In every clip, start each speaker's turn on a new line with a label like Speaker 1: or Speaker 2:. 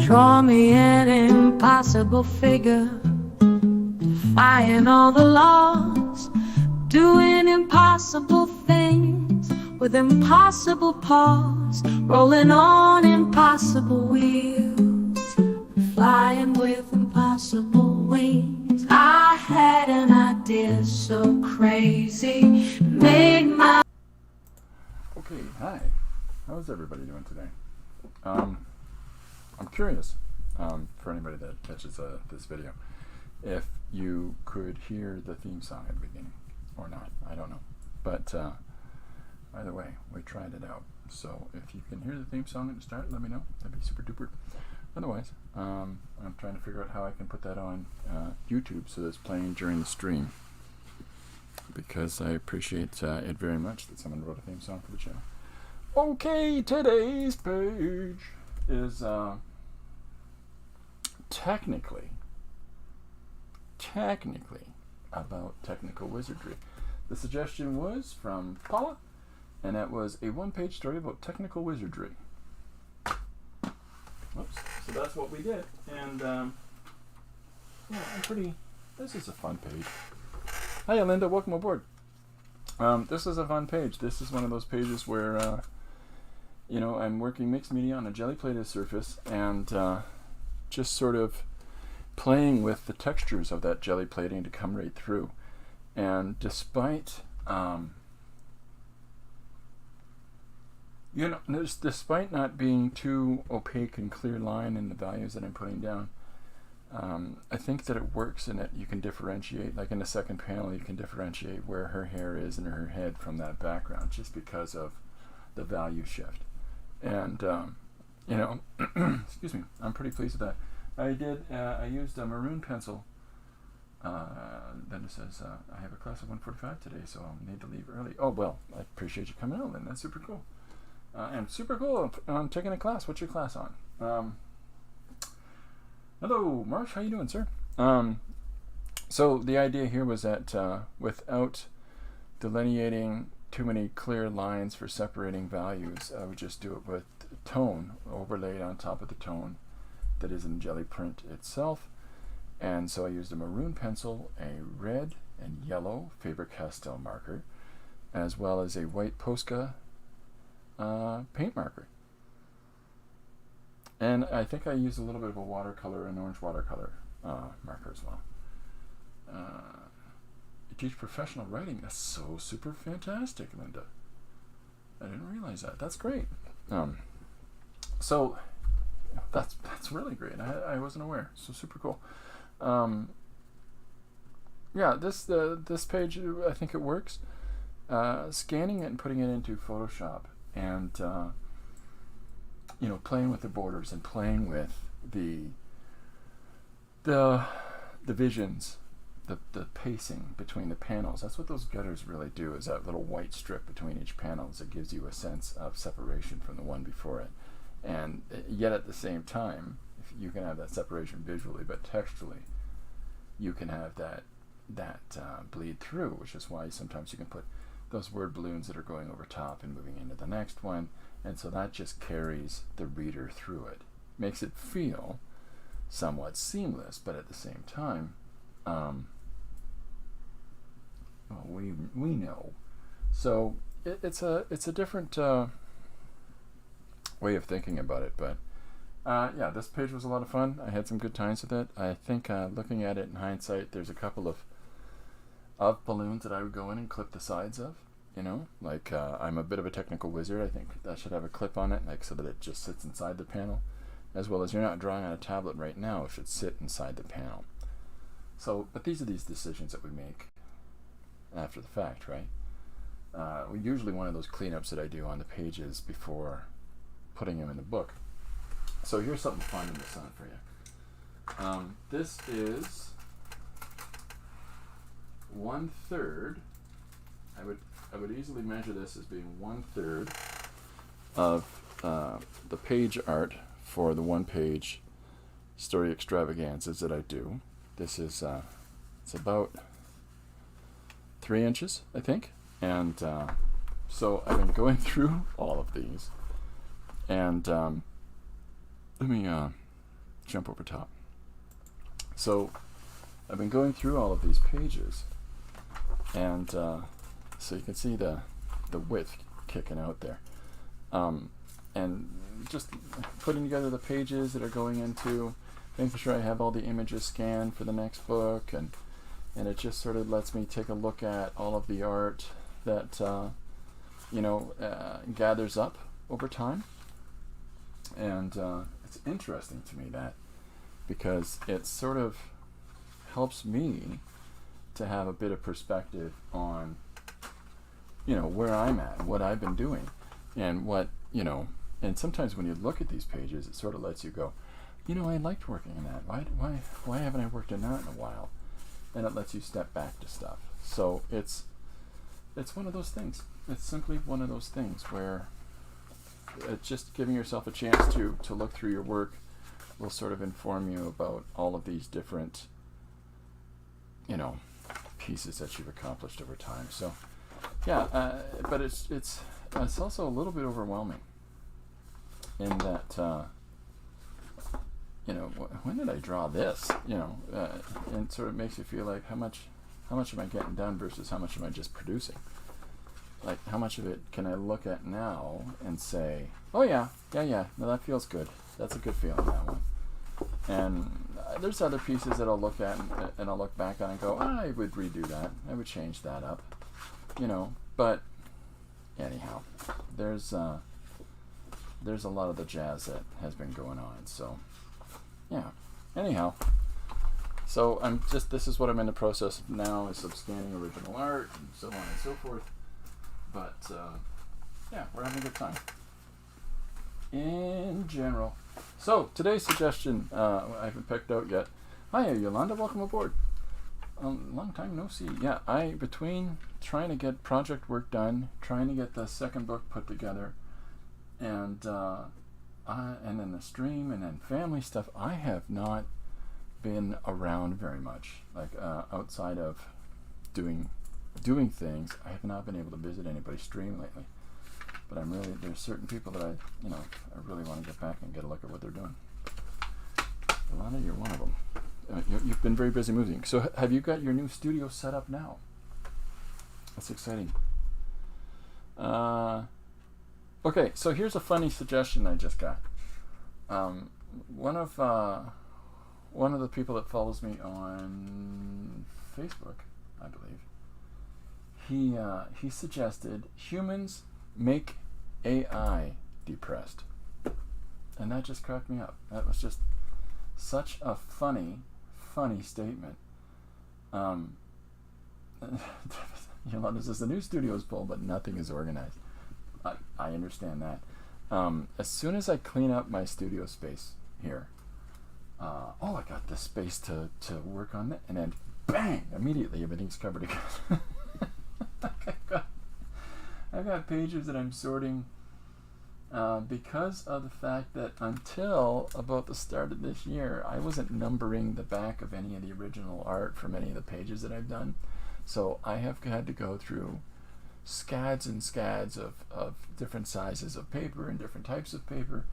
Speaker 1: Draw me an impossible figure, defying all the laws, doing impossible things with impossible paws, rolling on impossible wheels, flying with impossible wings. I had an idea so crazy, it made my...
Speaker 2: Okay, hi. How's everybody doing today? I'm curious, for anybody that catches this video, if you could hear the theme song at the beginning or not. I don't know. But either way, we tried it out. So if you can hear the theme song at the start, let me know. That'd be super duper. Otherwise, I'm trying to figure out how I can put that on YouTube so that it's playing during the stream, because I appreciate it very much that someone wrote a theme song for the channel. Okay, today's page is technically about technical wizardry. The suggestion was from Paula, and that was a one-page story about technical wizardry. Whoops. So that's what we did, and yeah, this is a fun page. Hi, Linda, welcome aboard. This is a fun page. This is one of those pages where you know, I'm working mixed media on a jelly plated surface and just sort of playing with the textures of that jelly plating to come right through. And despite you know, despite not being too opaque and clear line in the values that I'm putting down, I think that it works in that you can differentiate, like in the second panel, you can differentiate where her hair is in her head from that background just because of the value shift. And you know, excuse me, I'm pretty pleased with that. I used a maroon pencil. Then it says, I have a class of 1:45 today, so I'll need to leave early. Oh, well, I appreciate you coming out, Lynn. That's super cool. And super cool, I'm taking a class. What's your class on? Hello, Marsh. How you doing, sir? So the idea here was that without delineating too many clear lines for separating values, I would just do it with tone overlaid on top of the tone that is in jelly print itself. And so I used a maroon pencil, a red and yellow Faber-Castell marker, as well as a white Posca paint marker. And I think I used a little bit of a watercolor, an orange watercolor marker as well. You teach professional writing. That's so super fantastic, Linda. I didn't realize that. That's great. So that's really great. I wasn't aware. So super cool. Yeah, this page, I think it works. Scanning it and putting it into Photoshop, and you know, playing with the borders and playing with the visions, the pacing between the panels. That's what those gutters really do, is that little white strip between each panel. It gives you a sense of separation from the one before it. And yet at the same time, if you can have that separation visually, but textually, you can have that bleed through, which is why sometimes you can put those word balloons that are going over top and moving into the next one. And so that just carries the reader through it. Makes it feel somewhat seamless, but at the same time, well, we know. So it's a different way of thinking about it. But yeah, this page was a lot of fun. I had some good times with it. I think looking at it in hindsight, there's a couple of balloons that I would go in and clip the sides of. You know, like I'm a bit of a technical wizard. I think that should have a clip on it, like so that it just sits inside the panel, as well as you're not drawing on a tablet right now. It should sit inside the panel. So, but these are these decisions that we make after the fact, right? Usually one of those cleanups that I do on the pages before putting them in the book. So here's something fun in the sun for you. This is 1/3. I would easily measure this as being 1/3 of the page art for the one-page story extravaganzas that I do. This is it's about 3 inches, I think, and so I've been going through all of these, and let me jump over top. So I've been going through all of these pages, and so you can see the width kicking out there, and just putting together the pages that are going into, making sure I have all the images scanned for the next book, and it just sort of lets me take a look at all of the art that gathers up over time. And it's interesting to me that, because it sort of helps me to have a bit of perspective on where I'm at, what I've been doing, and what and sometimes when you look at these pages, it sort of lets you go, I liked working in that. Why haven't I worked in that in a while? And it lets you step back to stuff. So it's one of those things. It's simply one of those things where it's just giving yourself a chance to look through your work will sort of inform you about all of these different pieces that you've accomplished over time. So yeah, but it's also a little bit overwhelming in that when did I draw this? And sort of makes you feel like how much am I getting done versus how much am I just producing? Like, how much of it can I look at now and say, oh yeah, no, that feels good. That's a good feeling, that one. And there's other pieces that I'll look at and I'll look back on and go, I would redo that. I would change that up. But anyhow, there's a lot of the jazz that has been going on. So yeah. Anyhow, so this is what I'm in the process of now, is of scanning original art and so on and so forth. But yeah, we're having a good time in general. So today's suggestion, I haven't picked out yet. Hi, Yolanda, welcome aboard. Long time no see. Yeah, between trying to get project work done, trying to get the second book put together, and then the stream, and then family stuff, I have not been around very much. Like outside of doing things, I have not been able to visit anybody's stream lately. But there's certain people that I really want to get back and get a look at what they're doing. Yolanda, you're one of them. You've been very busy moving. So have you got your new studio set up now? That's exciting. Okay, so here's a funny suggestion I just got. One of the people that follows me on Facebook, I believe, he suggested humans make AI depressed, and that just cracked me up. That was just such a funny statement. Yolanda says the new studio is full, but nothing is organized. I understand that. As soon as I clean up my studio space here, I got the space to work on it, and then bang, immediately everything's covered again. I've got pages that I'm sorting because of the fact that until about the start of this year, I wasn't numbering the back of any of the original art from any of the pages that I've done. So I have had to go through scads and scads of different sizes of paper and different types of paper,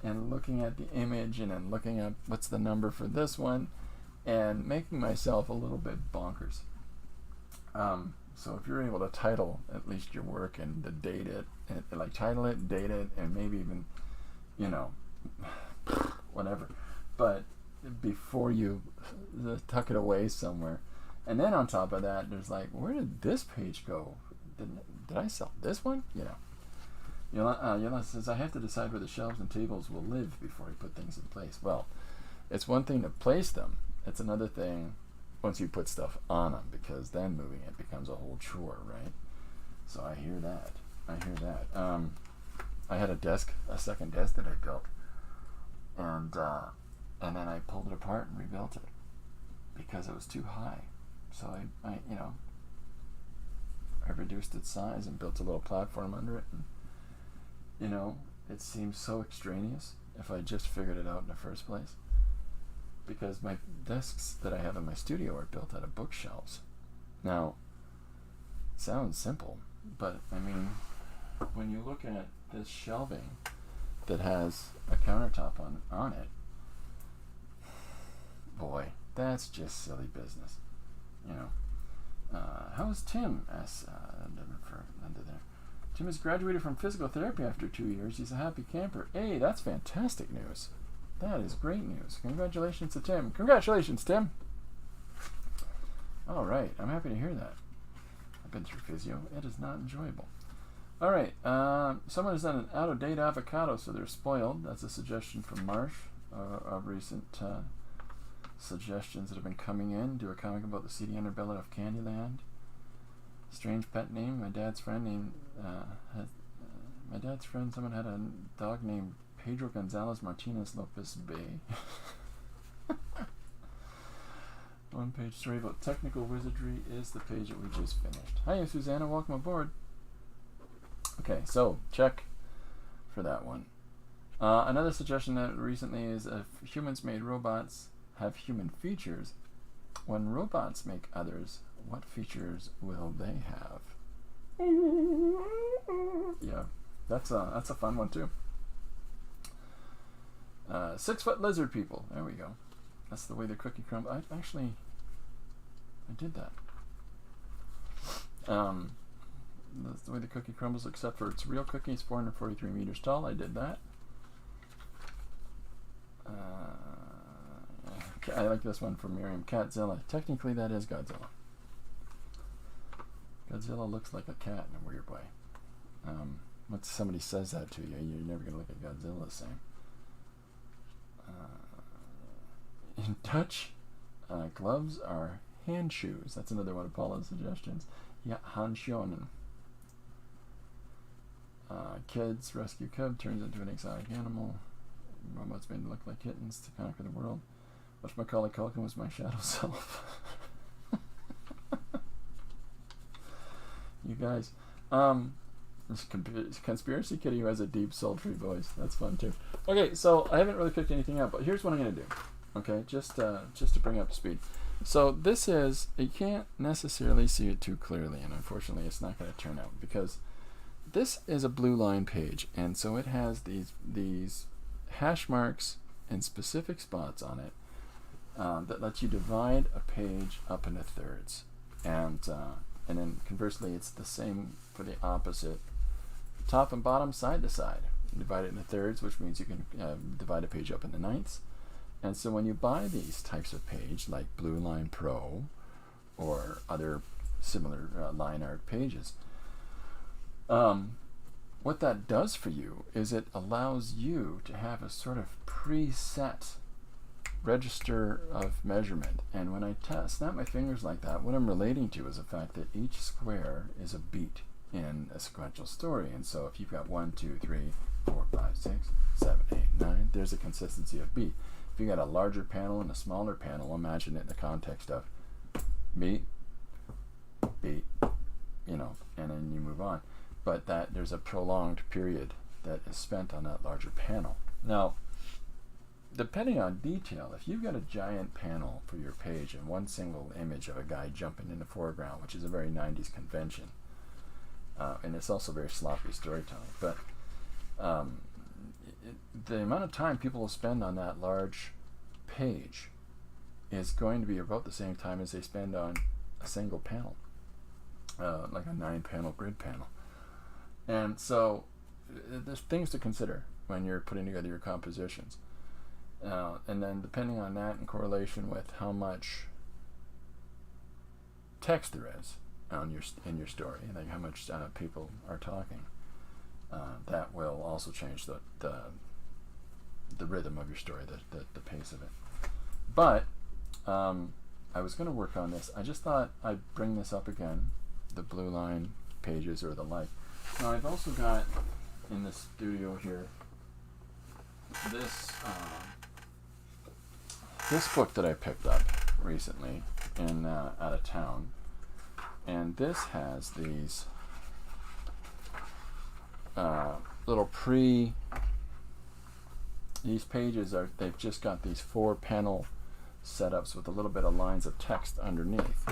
Speaker 2: and looking at the image and then looking at what's the number for this one, and making myself a little bit bonkers. So if you're able to title at least your work and to date it, and like title it, date it, and maybe even, whatever, but before you tuck it away somewhere. And then on top of that, there's like, where did this page go? Did I sell this one? Yolanda says, I have to decide where the shelves and tables will live before I put things in place. Well, it's one thing to place them. It's another thing once you put stuff on them, because then moving it becomes a whole chore, right? So I hear that. I had a second desk that I built, and then I pulled it apart and rebuilt it because it was too high. So I reduced its size and built a little platform under it, and it seems so extraneous if I just figured it out in the first place. Because my desks that I have in my studio are built out of bookshelves. Now, it sounds simple, but I mean, when you look at this shelving that has a countertop on it, boy, that's just silly business. You know. How's Tim? Asks Linda there. Tim has graduated from physical therapy after 2 years. He's a happy camper. Hey, that's fantastic news. That is great news. Congratulations to Tim. Congratulations, Tim. All right, I'm happy to hear that. I've been through physio. It is not enjoyable. All right, someone has done an out-of-date avocado, so they're spoiled. That's a suggestion from Marsh of recent suggestions that have been coming in. Do a comic about the seedy underbelly of Candyland. Strange pet name. My dad's friend someone had a dog named Pedro Gonzalez Martinez Lopez Bay. One-page story about technical wizardry is the page that we just finished. Hi, Susanna. Welcome aboard. Okay, so check for that one. Another suggestion that recently is if humans made robots have human features, when robots make others, what features will they have? Yeah, that's a fun one too. 6-foot lizard people. There we go. That's the way the cookie crumbles. I did that. That's the way the cookie crumbles, except for its real cookie. It's 443 meters tall. I did that. I like this one from Miriam. Catzilla. Technically, that is Godzilla. Godzilla looks like a cat in a weird way. Once somebody says that to you, you're never going to look at Godzilla the same. In Dutch, gloves are hand shoes. That's another one of Paula's suggestions. Yeah, handschoenen. Kids rescue cub turns into an exotic animal. Robots made to look like kittens to conquer the world. Watch Macaulay Culkin was my shadow self. You guys. Conspiracy Kitty who has a deep, sultry voice. That's fun too. Okay, so I haven't really picked anything out, but here's what I'm going to do. Okay, just to bring up to speed. So this is, you can't necessarily see it too clearly, and unfortunately it's not going to turn out, because this is a blue line page, and so it has these hash marks and specific spots on it that let you divide a page up into thirds, and then conversely it's the same for the opposite, top and bottom, side to side. You divide it into thirds, which means you can divide a page up into ninths. And so when you buy these types of page, like Blue Line Pro or other similar line art pages, what that does for you is it allows you to have a sort of preset register of measurement. And when I snap my fingers like that, what I'm relating to is the fact that each square is a beat in a sequential story. And so if you've got 1, 2, 3, 4, 5, 6, 7, 8, 9, there's a consistency of beat. If you got a larger panel and a smaller panel, imagine it in the context of beat, beat, and then you move on. But that there's a prolonged period that is spent on that larger panel. Now, depending on detail, if you've got a giant panel for your page and one single image of a guy jumping in the foreground, which is a very 90s convention, and it's also very sloppy storytelling, but the amount of time people will spend on that large page is going to be about the same time as they spend on a single panel, like a 9-panel grid panel. And so there's things to consider when you're putting together your compositions. And then depending on that in correlation with how much text there is in your story, like how much people are talking, that will also change the rhythm of your story, the pace of it. But I was going to work on this. I just thought I'd bring this up again, the blue line pages or the like. Now I've also got in the studio here this book that I picked up recently out of town, and this has these little these pages they've just got these 4-panel setups with a little bit of lines of text underneath.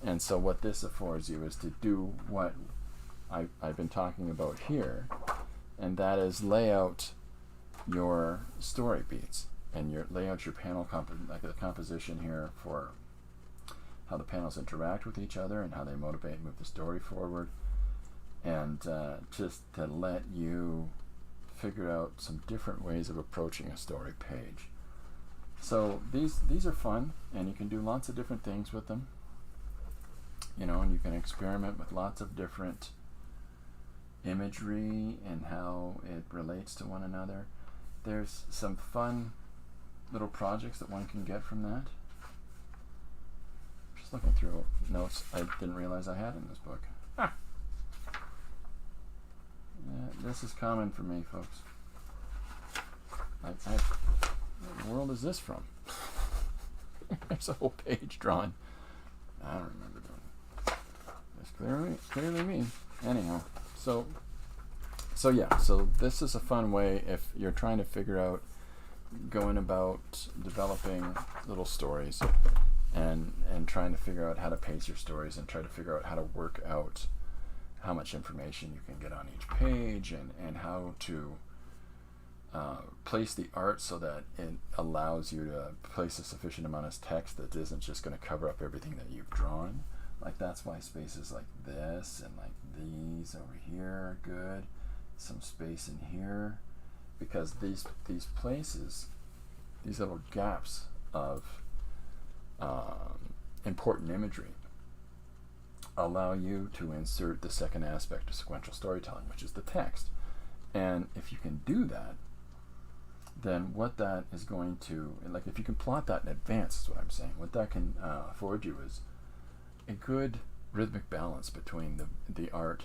Speaker 2: And so what this affords you is to do what I've been talking about here, and that is lay out your story beats. and you lay out your panel like the composition here for how the panels interact with each other and how they motivate and move the story forward, and just to let you figure out some different ways of approaching a story page. So these are fun, and you can do lots of different things with them, and you can experiment with lots of different imagery and how it relates to one another. There's some fun little projects that one can get from that. Just looking through notes I didn't realize I had in this book. Ah. This is common for me, folks. What world is this from? There's a whole page drawn. I don't remember doing it. It's clearly me. Anyhow, so this is a fun way if you're trying to figure out going about developing little stories and trying to figure out how to pace your stories and try to figure out how to work out how much information you can get on each page and how to place the art so that it allows you to place a sufficient amount of text that isn't just going to cover up everything that you've drawn. Like, that's why spaces like this and like these over here are good. Some space in here, because these places, these little gaps of important imagery allow you to insert the second aspect of sequential storytelling, which is the text. And if you can do that, then what that is going to, like, if you can plot that in advance, is what I'm saying, what that can afford you is a good rhythmic balance between the art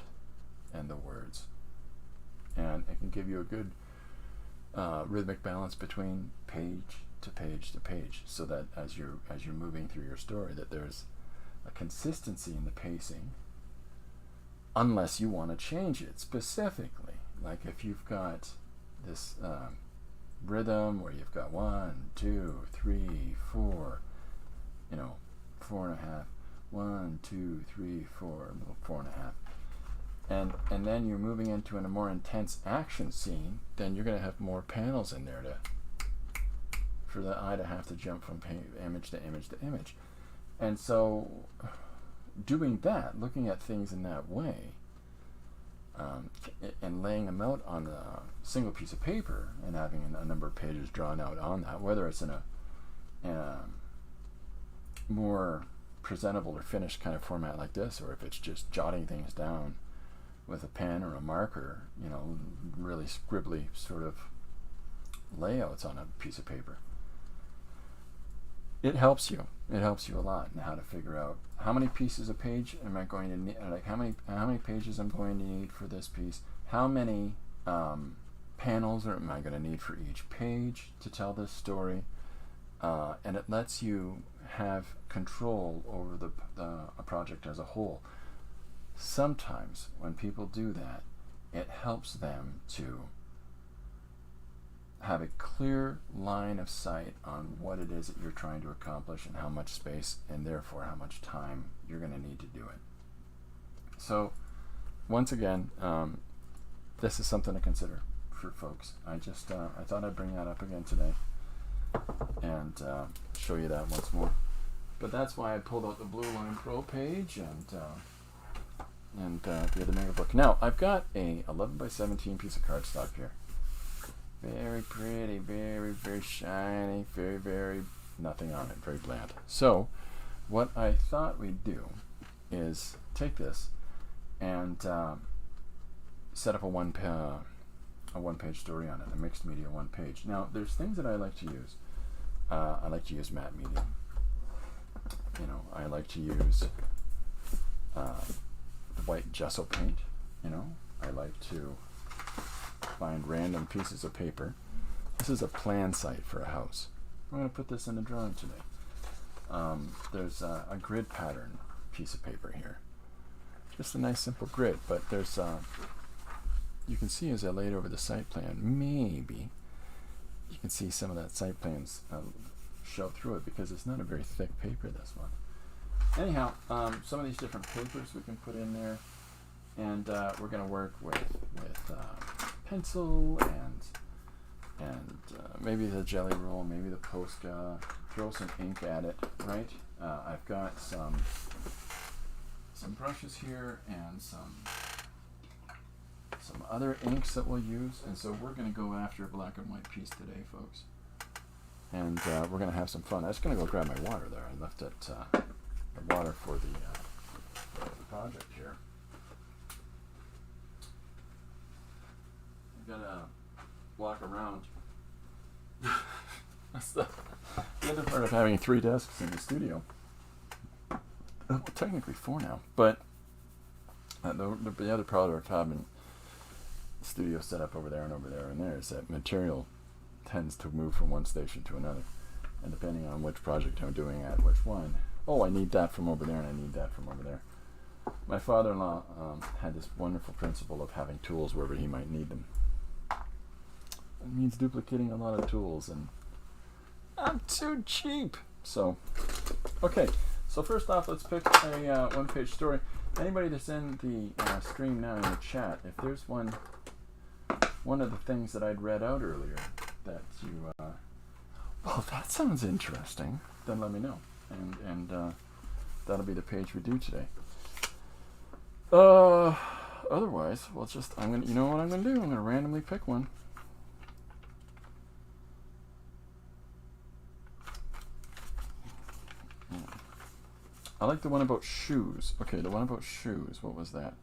Speaker 2: and the words. And it can give you a good rhythmic balance between page to page to page, so that as you're moving through your story, that there's a consistency in the pacing, unless you want to change it specifically. Like if you've got this rhythm where you've got 1, 2, 3, 4, 4.5, 1, 2, 3, 4, a little 4.5. And then you're moving into a more intense action scene, then you're going to have more panels in there for the eye to have to jump from image to image to image. And so doing that, looking at things in that way, and laying them out on a single piece of paper and having a number of pages drawn out on that, whether it's in a more presentable or finished kind of format like this, or if it's just jotting things down with a pen or a marker, really scribbly sort of layouts on a piece of paper. It helps you. It helps you a lot in how to figure out how many pieces a page am I going to need, like how many pages I'm going to need for this piece, how many panels am I going to need for each page to tell this story, and it lets you have control over a project as a whole. Sometimes when people do that, it helps them to have a clear line of sight on what it is that you're trying to accomplish and how much space and therefore how much time you're going to need to do it. So once again, this is something to consider for folks. I thought I'd bring that up again today and show you that once more. But that's why I pulled out the Blue Line Pro page and the other mega book. Now I've got a 11 by 17 piece of cardstock here. Very pretty, very, very shiny, very, very nothing on it, very bland. So what I thought we'd do is take this and set up a one-page story on it, a mixed media one page. Now there's things that I like to use. I like to use matte medium. I like to use white gesso paint. I like to find random pieces of paper. This is a plan site for a house. I'm going to put this in the drawing today. There's a grid pattern piece of paper here. Just a nice simple grid, but there's you can see as I laid over the site plan, maybe you can see some of that site plans show through it because it's not a very thick paper, this one. Anyhow, some of these different papers we can put in there, and we're going to work with pencil and maybe the jelly roll, maybe the Posca, throw some ink at it, right? I've got some brushes here and some other inks that we'll use, and so we're going to go after a black and white piece today, folks. And we're going to have some fun. I'm just going to go grab my water there. I left it, the water for the project here. I've got to walk around. That's the other part of having 3 desks in the studio. Well, technically 4 now, but the other part of having the studio set up over there and over there and there is that material tends to move from one station to another, and depending on which project I'm doing at which one, I need that from over there and I need that from over there. My father-in-law had this wonderful principle of having tools wherever he might need them. It means duplicating a lot of tools, and I'm too cheap. So, okay. So first off, let's pick a one-page story. Anybody that's in the stream now in the chat, if there's one of the things that I'd read out earlier that you, well, that sounds interesting, then let me know, and that'll be the page we do today. Otherwise, well, you know what I'm gonna do? I'm gonna randomly pick one. I like the one about shoes. Okay, the one about shoes. What was that?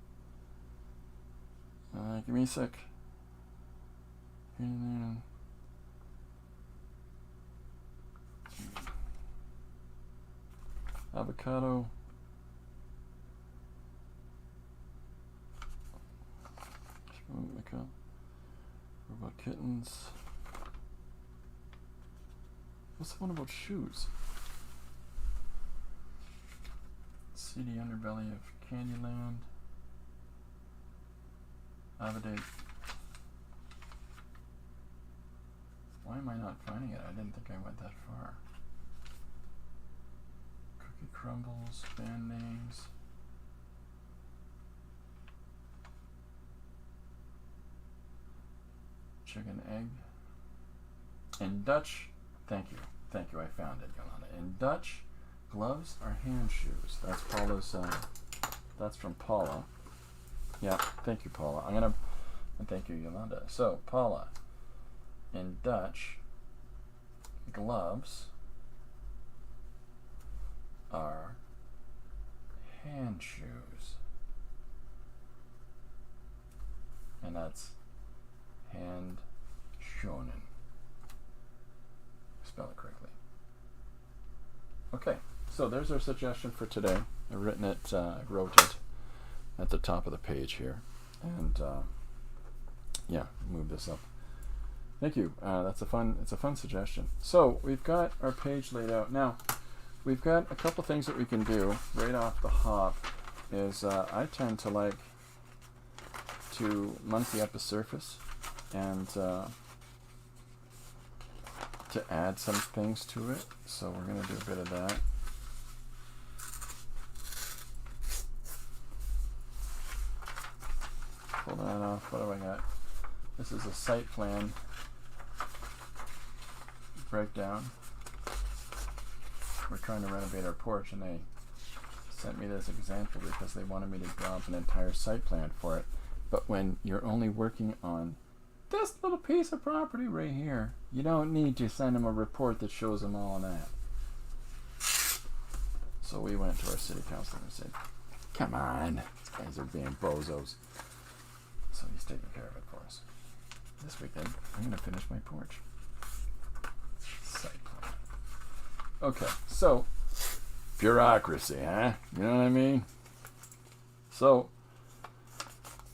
Speaker 2: Give me a sec. Avocado. Robot kittens. What's the one about shoes? Seedy underbelly of Candyland. Avadate. Why am I not finding it? I didn't think I went that far. Cookie crumbles, band names. Chicken egg. In Dutch, thank you, I found it, Yolanda. In Dutch, gloves are hand shoes. That's Paula's, that's from Paula. Yeah, thank you, Paula. And thank you, Yolanda. So, Paula, in Dutch, gloves are hand shoes. And that's hand shonen. Spell it correctly. Okay, so there's our suggestion for today. I wrote it at the top of the page here, and yeah, move this up. Thank you. It's a fun suggestion. So we've got our page laid out now. We've got a couple things that we can do right off the hop. Is I tend to like to monkey up a surface and to add some things to it. So we're going to do a bit of that. Pull that off. What do I got? This is a site plan breakdown. We're trying to renovate our porch, and they sent me this example because they wanted me to draw up an entire site plan for it. But when you're only working on this little piece of property right here, you don't need to send them a report that shows them all of that. So we went to our city council and said, come on, these guys are being bozos. So he's taking care of it for us. This weekend, I'm going to finish my porch. Site plan. Okay, so bureaucracy, huh? You know what I mean? So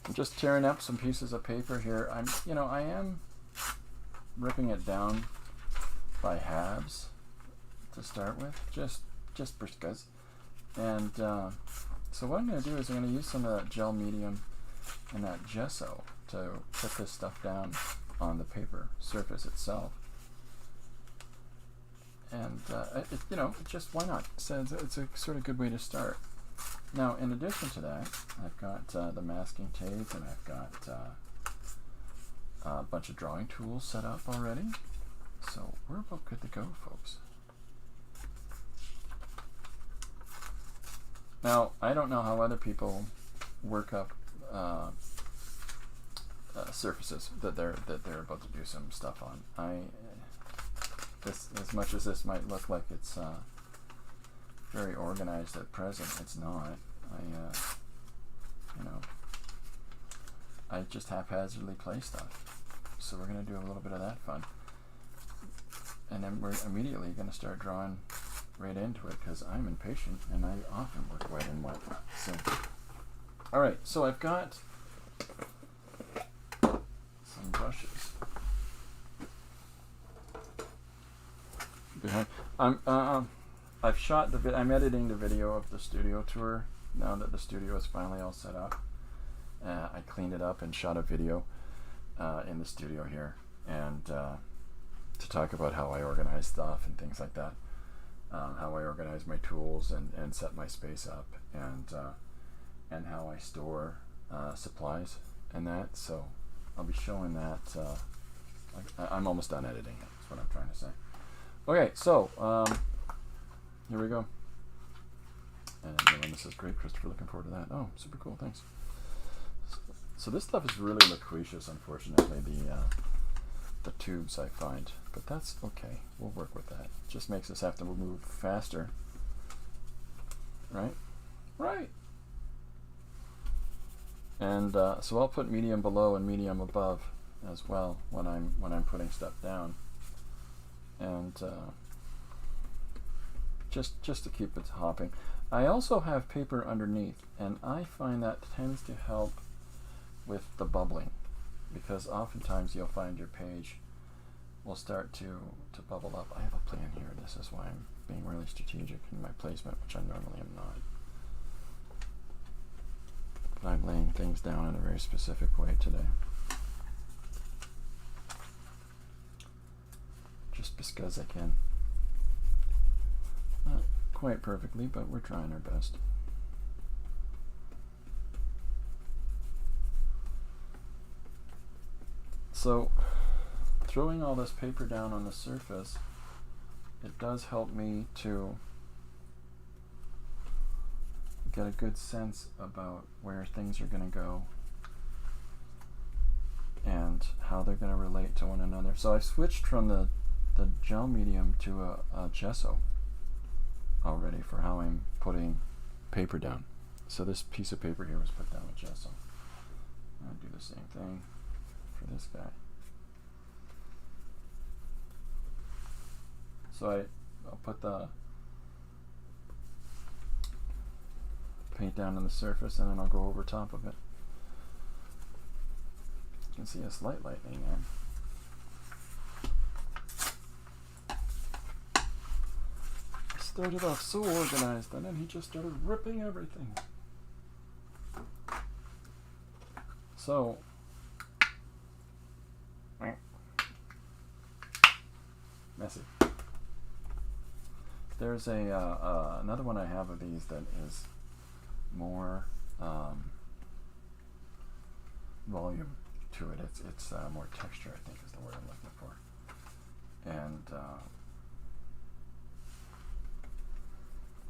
Speaker 2: I'm just tearing up some pieces of paper here. I am ripping it down by halves to start with, just because. And so what I'm going to do is I'm going to use some of that gel medium and that gesso to put this stuff down on the paper surface itself. And just why not? So it's a sort of good way to start. Now, in addition to that, I've got the masking tape, and I've got a bunch of drawing tools set up already. So we're about good to go, folks. Now, I don't know how other people work up surfaces that they're about to do some stuff on. This, as much as this might look like it's very organized at present, it's not. I just haphazardly play stuff. So we're going to do a little bit of that fun. And then we're immediately going to start drawing right into it because I'm impatient and I often work wet and wet. So, all right, so I've got some brushes. I've shot the I'm editing the video of the studio tour now that the studio is finally all set up. I cleaned it up and shot a video in the studio here, and to talk about how I organize stuff and things like that, how I organize my tools and set my space up, and how I store supplies and that. So I'll be showing that. I'm almost done editing it. That's what I'm trying to say. Okay, so here we go. And this is great, Christopher. Looking forward to that. Oh, super cool. Thanks. So this stuff is really loquacious, unfortunately, the tubes I find. But that's okay. We'll work with that. Just makes us have to move faster. Right? Right. And so I'll put medium below and medium above as well when I'm putting stuff down. And just to keep it hopping. I also have paper underneath, and I find that tends to help with the bubbling, because oftentimes you'll find your page will start to bubble up. I have a plan here. This is why I'm being really strategic in my placement, which I normally am not. But I'm laying things down in a very specific way today. Just because I can. Not quite perfectly, but we're trying our best. So, throwing all this paper down on the surface, it does help me to get a good sense about where things are going to go and how they're going to relate to one another. So I've switched from the gel medium to a gesso already for how I'm putting paper down. So this piece of paper here was put down with gesso. I'll do the same thing for this guy. So I'll put the paint down on the surface and then I'll go over top of it. You can see a slight lightening there. Started off so organized and then he just started ripping everything. So messy. There's another one I have of these that is more volume to it. It's more texture, I think is the word I'm looking for. And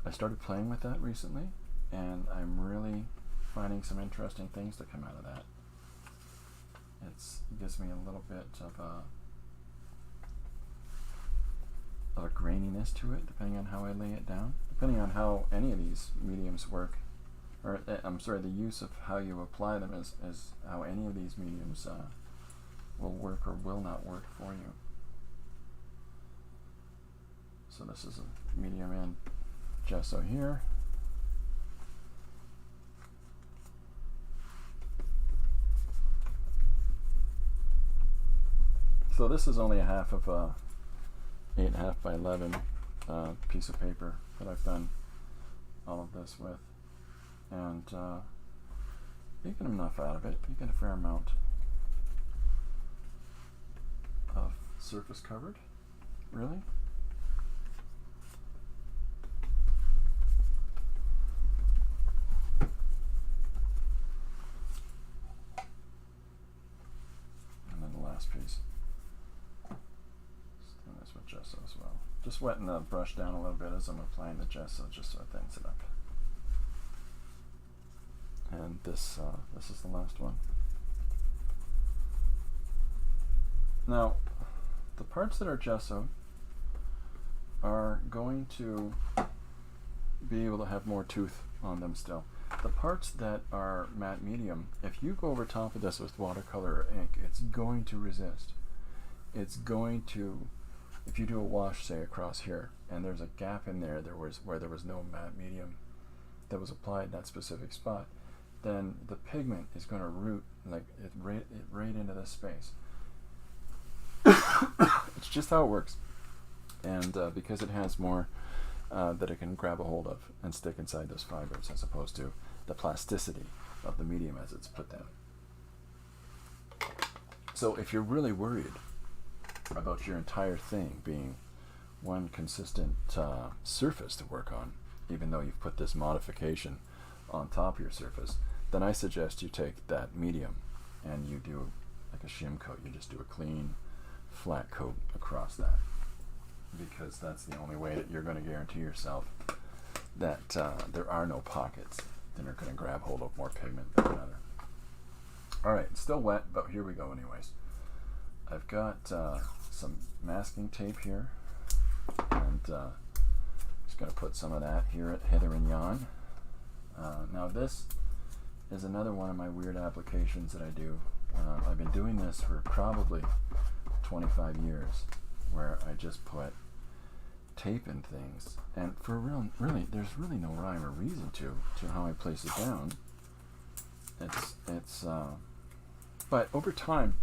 Speaker 2: I started playing with that recently, and I'm really finding some interesting things to come out of that. It gives me a little bit of a graininess to it, depending on how I lay it down, depending on how any of these mediums work, or I'm sorry, the use of how you apply them is how any of these mediums will work or will not work for you. So this is a medium in gesso here. So this is only a half of a 8.5 by 11 piece of paper that I've done all of this with, and you get enough out of it. You get a fair amount of surface covered, really. And then the last piece. just wetting the brush down a little bit as I'm applying the gesso, just so it thins it up. And this is the last one. Now, the parts that are gesso are going to be able to have more tooth on them still. The parts that are matte medium, if you go over top of this with watercolor or ink, it's going to resist. It's going to, if you do a wash, say, across here, and there's a gap in there, where there was no matte medium that was applied in that specific spot, then the pigment is going to root right into this space. It's just how it works. And because it has more that it can grab a hold of and stick inside those fibers, as opposed to the plasticity of the medium as it's put down. So if you're really worried about your entire thing being one consistent surface to work on, even though you've put this modification on top of your surface, then I suggest you take that medium and you do like a shim coat. You just do a clean, flat coat across that, because that's the only way that you're going to guarantee yourself that there are no pockets that are going to grab hold of more pigment than another. Alright, it's still wet, but here we go anyways. I've got some masking tape here, and just going to put some of that here at Heather and Jan. Now this is another one of my weird applications that I do. I've been doing this for probably 25 years, where I just put tape in things, and for really there's really no rhyme or reason to how I place it down. But over time,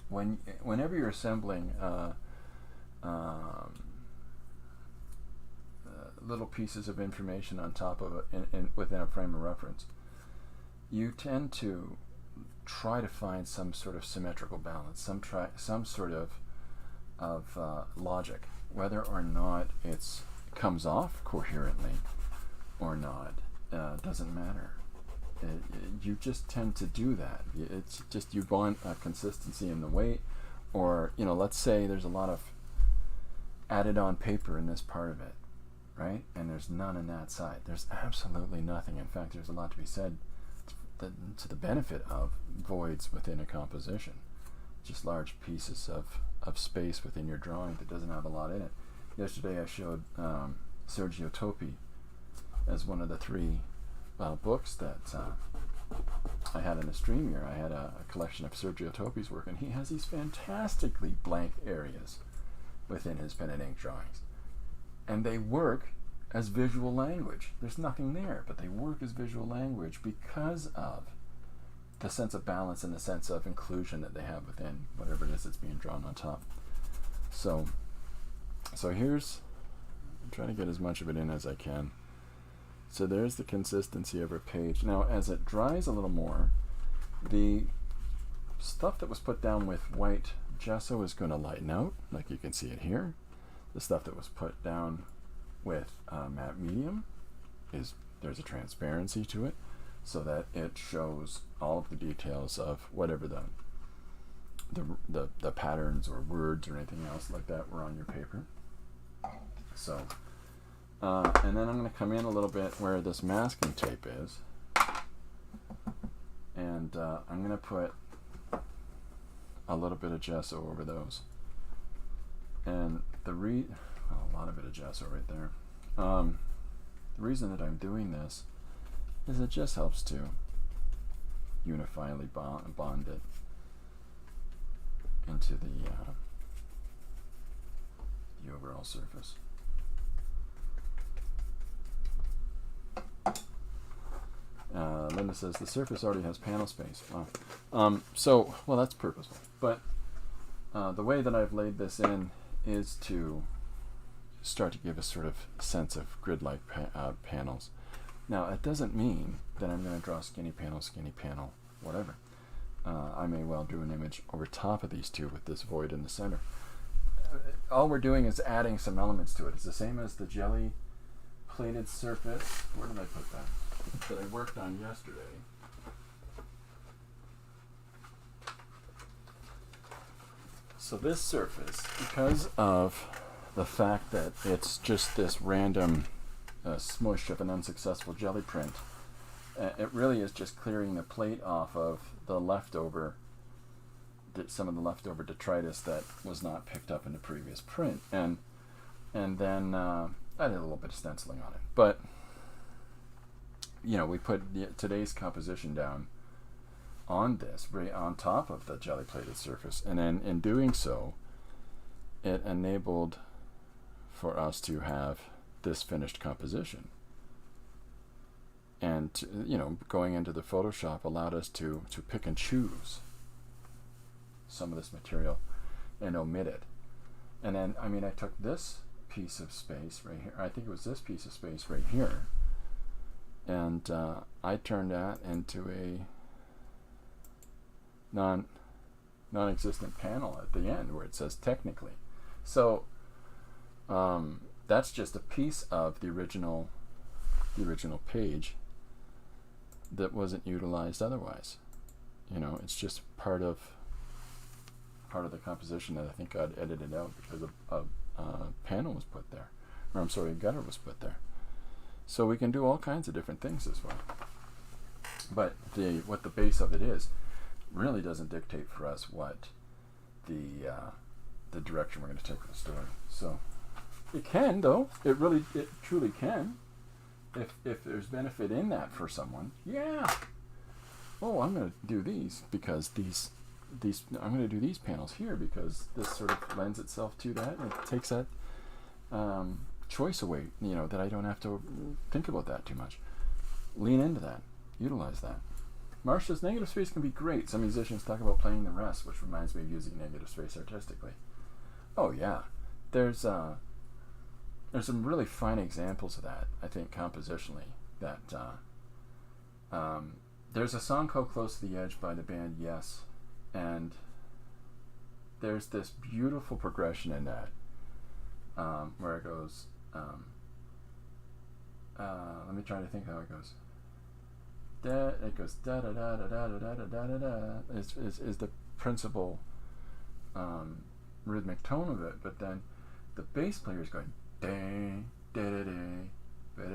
Speaker 2: whenever you're assembling little pieces of information on top of it within a frame of reference, you tend to try to find some sort of symmetrical balance, some sort of logic, whether or not it comes off coherently or not doesn't matter. You just tend to do that. It's just you want a consistency in the weight, or let's say there's a lot of added on paper in this part of it, right? And there's none in that side. There's absolutely nothing. In fact, there's a lot to be said to the benefit of voids within a composition, just large pieces of space within your drawing that doesn't have a lot in it. Yesterday I showed Sergio Topi as one of the three books that I had in the stream here. I had a collection of Sergio Topi's work, and he has these fantastically blank areas within his pen and ink drawings, and they work as visual language. There's nothing there, but they work as visual language because of the sense of balance and the sense of inclusion that they have within whatever it is that's being drawn on top. So here's, I'm trying to get as much of it in as I can. So there's the consistency of her page. Now as it dries a little more, the stuff that was put down with white gesso is going to lighten out, like you can see it here. The stuff that was put down with matte medium there's a transparency to it, so that it shows all of the details of whatever the patterns or words or anything else like that were on your paper. So and then I'm going to come in a little bit where this masking tape is, and I'm going to put a little bit of gesso over those, and a lot of bit of gesso right there. The reason that I'm doing this is it just helps to unifiably bond it into the overall surface. Linda says the surface already has panel space. Wow. Well, that's purposeful, but the way that I've laid this in is to start to give a sort of sense of grid-like panels. Now, it doesn't mean that I'm going to draw skinny panel, whatever. I may well do an image over top of these two with this void in the center. All we're doing is adding some elements to it. It's the same as the jelly plated surface. Where did I put that? That I worked on yesterday. So this surface, because of the fact that it's just this random smush of an unsuccessful jelly print. It really is just clearing the plate off of the leftover, some of the leftover detritus that was not picked up in the previous print, and then I did a little bit of stenciling on it. But we put today's composition down on this, right on top of the jelly plated surface, and then in doing so, it enabled for us to have this finished composition. And going into the Photoshop allowed us to pick and choose some of this material and omit it. And then I took this piece of space right here, I think it was this piece of space right here, and I turned that into a non-existent panel at the end where it says technically. So that's just a piece of the original page that wasn't utilized otherwise. It's just part of the composition that I think got edited out because a panel was put there, or I'm sorry, a gutter was put there. So we can do all kinds of different things as well. But what the base of it is really doesn't dictate for us what the direction we're going to take with the story. So it can, though. It truly can. If there's benefit in that for someone, yeah. Oh, I'm going to do these because I'm going to do these panels here because this sort of lends itself to that, and it takes that choice away. That I don't have to think about that too much. Lean into that. Utilize that. Marsh says negative space can be great. Some musicians talk about playing the rest, which reminds me of using negative space artistically. Oh yeah, there's some really fine examples of that, I think, compositionally. That there's a song called "Close to the Edge" by the band Yes, and there's this beautiful progression in that where it goes. Let me try to think how it goes. It goes da da da da da da da da da da. Is the principal rhythmic tone of it, but then the bass player is going da da da da da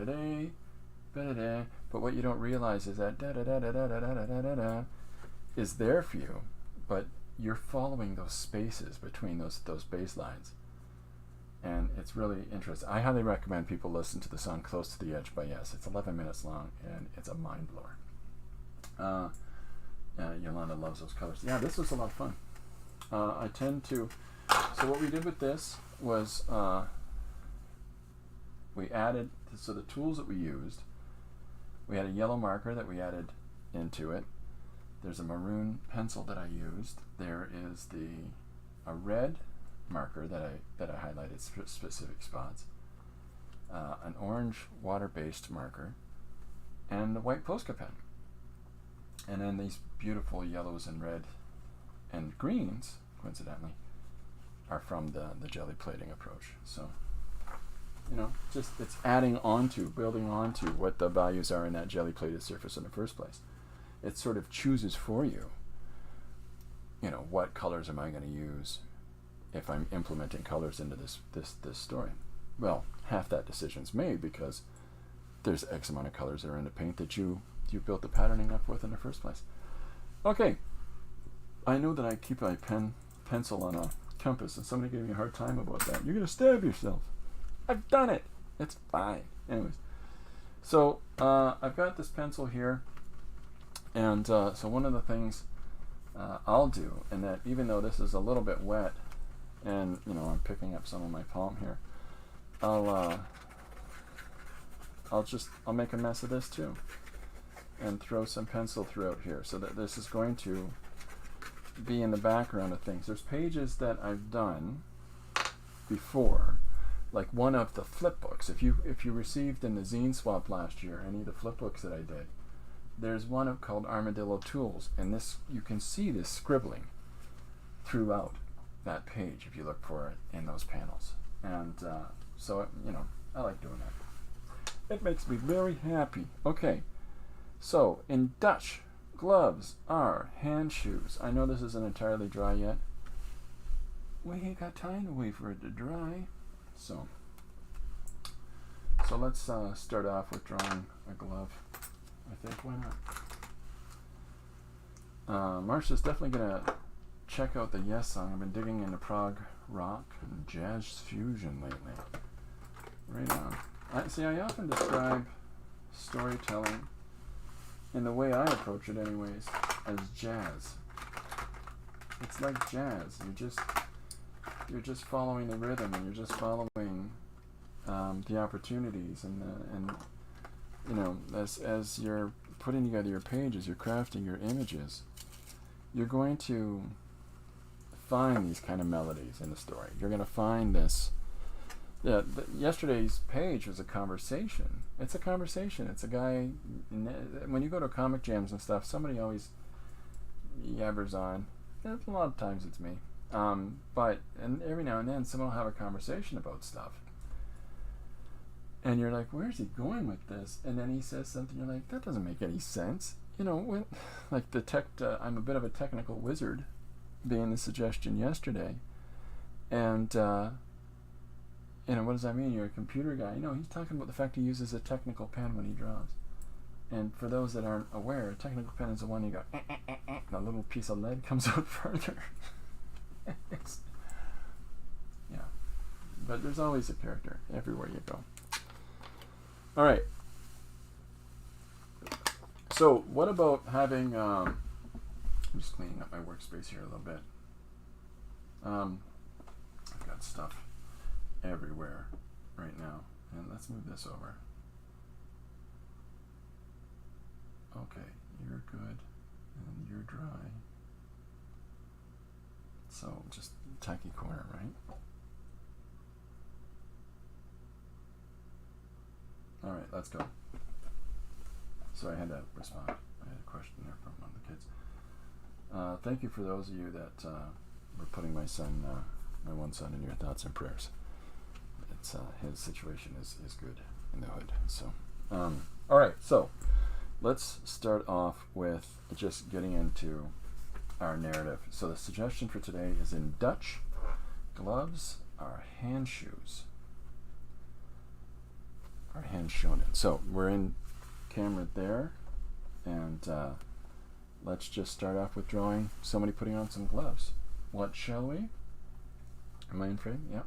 Speaker 2: da da da. But what you don't realize is that da da da da da da da da da da is there for you, but you're following those spaces between those bass lines, and it's really interesting. I highly recommend people listen to the song "Close to the Edge" by Yes. It's 11 minutes long, and it's a mind blower. Yolanda loves those colors. Yeah, this was a lot of fun. I tend to. So what we did with this was we added. So the tools that we used, we had a yellow marker that we added into it. There's a maroon pencil that I used. There is a red marker that I highlighted specific spots. An orange water-based marker, and a white Posca pen. And then these beautiful yellows and red and greens, coincidentally, are from the jelly plating approach. So, just it's adding onto, building onto what the values are in that jelly plated surface in the first place. It sort of chooses for you, what colors am I going to use if I'm implementing colors into this story. Well, half that decision's made because there's X amount of colors that are in the paint that you built the patterning up with in the first place. Okay, I know that I keep my pencil on a compass, and somebody gave me a hard time about that. You're going to stab yourself. I've done it. It's fine. Anyways, so I've got this pencil here, and so one of the things I'll do, and that even though this is a little bit wet, and I'm picking up some of my palm here, I'll make a mess of this too, and throw some pencil throughout here, so that this is going to be in the background of things. There's pages that I've done before, like one of the flip books. If you received in the zine swap last year any of the flip books that I did, there's one called Armadillo Tools, and this, you can see this scribbling throughout that page if you look for it in those panels. And so I like doing that. It makes me very happy. Okay, so in Dutch, gloves are hand shoes. I know this isn't entirely dry yet. We ain't got time to wait for it to dry. So let's start off with drawing a glove. I think, why not? Marcia's definitely gonna check out the Yes song. I've been digging into prog rock and jazz fusion lately. Right on. I often describe storytelling, in the way I approach it anyways, as jazz. It's like jazz. You're just following the rhythm, and you're just following the opportunities, and you know, as you're putting together your pages, you're crafting your images, you're going to find these kind of melodies in the story. You're going to find this. Yeah, yesterday's page was a conversation. It's a conversation. It's a guy. When you go to comic jams and stuff, somebody always yabbers on. A lot of times it's me. But every now and then someone will have a conversation about stuff. And you're like, where's he going with this? And then he says something, you're like, that doesn't make any sense. You know, like I'm a bit of a technical wizard, being the suggestion yesterday. And, you know, what does that mean? You're a computer guy. You know, he's talking about the fact he uses a technical pen when he draws. And for those that aren't aware, a technical pen is the one you go, and a little piece of lead comes out further. Yeah. But there's always a character everywhere you go. All right. So what about having, I'm just cleaning up my workspace here a little bit. I've got stuff everywhere right now. And let's move this over. Okay, you're good, and you're dry. So just tacky corner, right? All right, let's go. So I had to respond. I had a question there from one of the kids. Thank you for those of you that were putting my one son in your thoughts and prayers. It's his situation is good in the hood. So, all right. So let's start off with just getting into our narrative. So the suggestion for today is in Dutch. Gloves are hand shoes. Our hand shonen. So we're in camera there, and let's just start off with drawing somebody putting on some gloves. What shall we? Am I in frame? Yeah.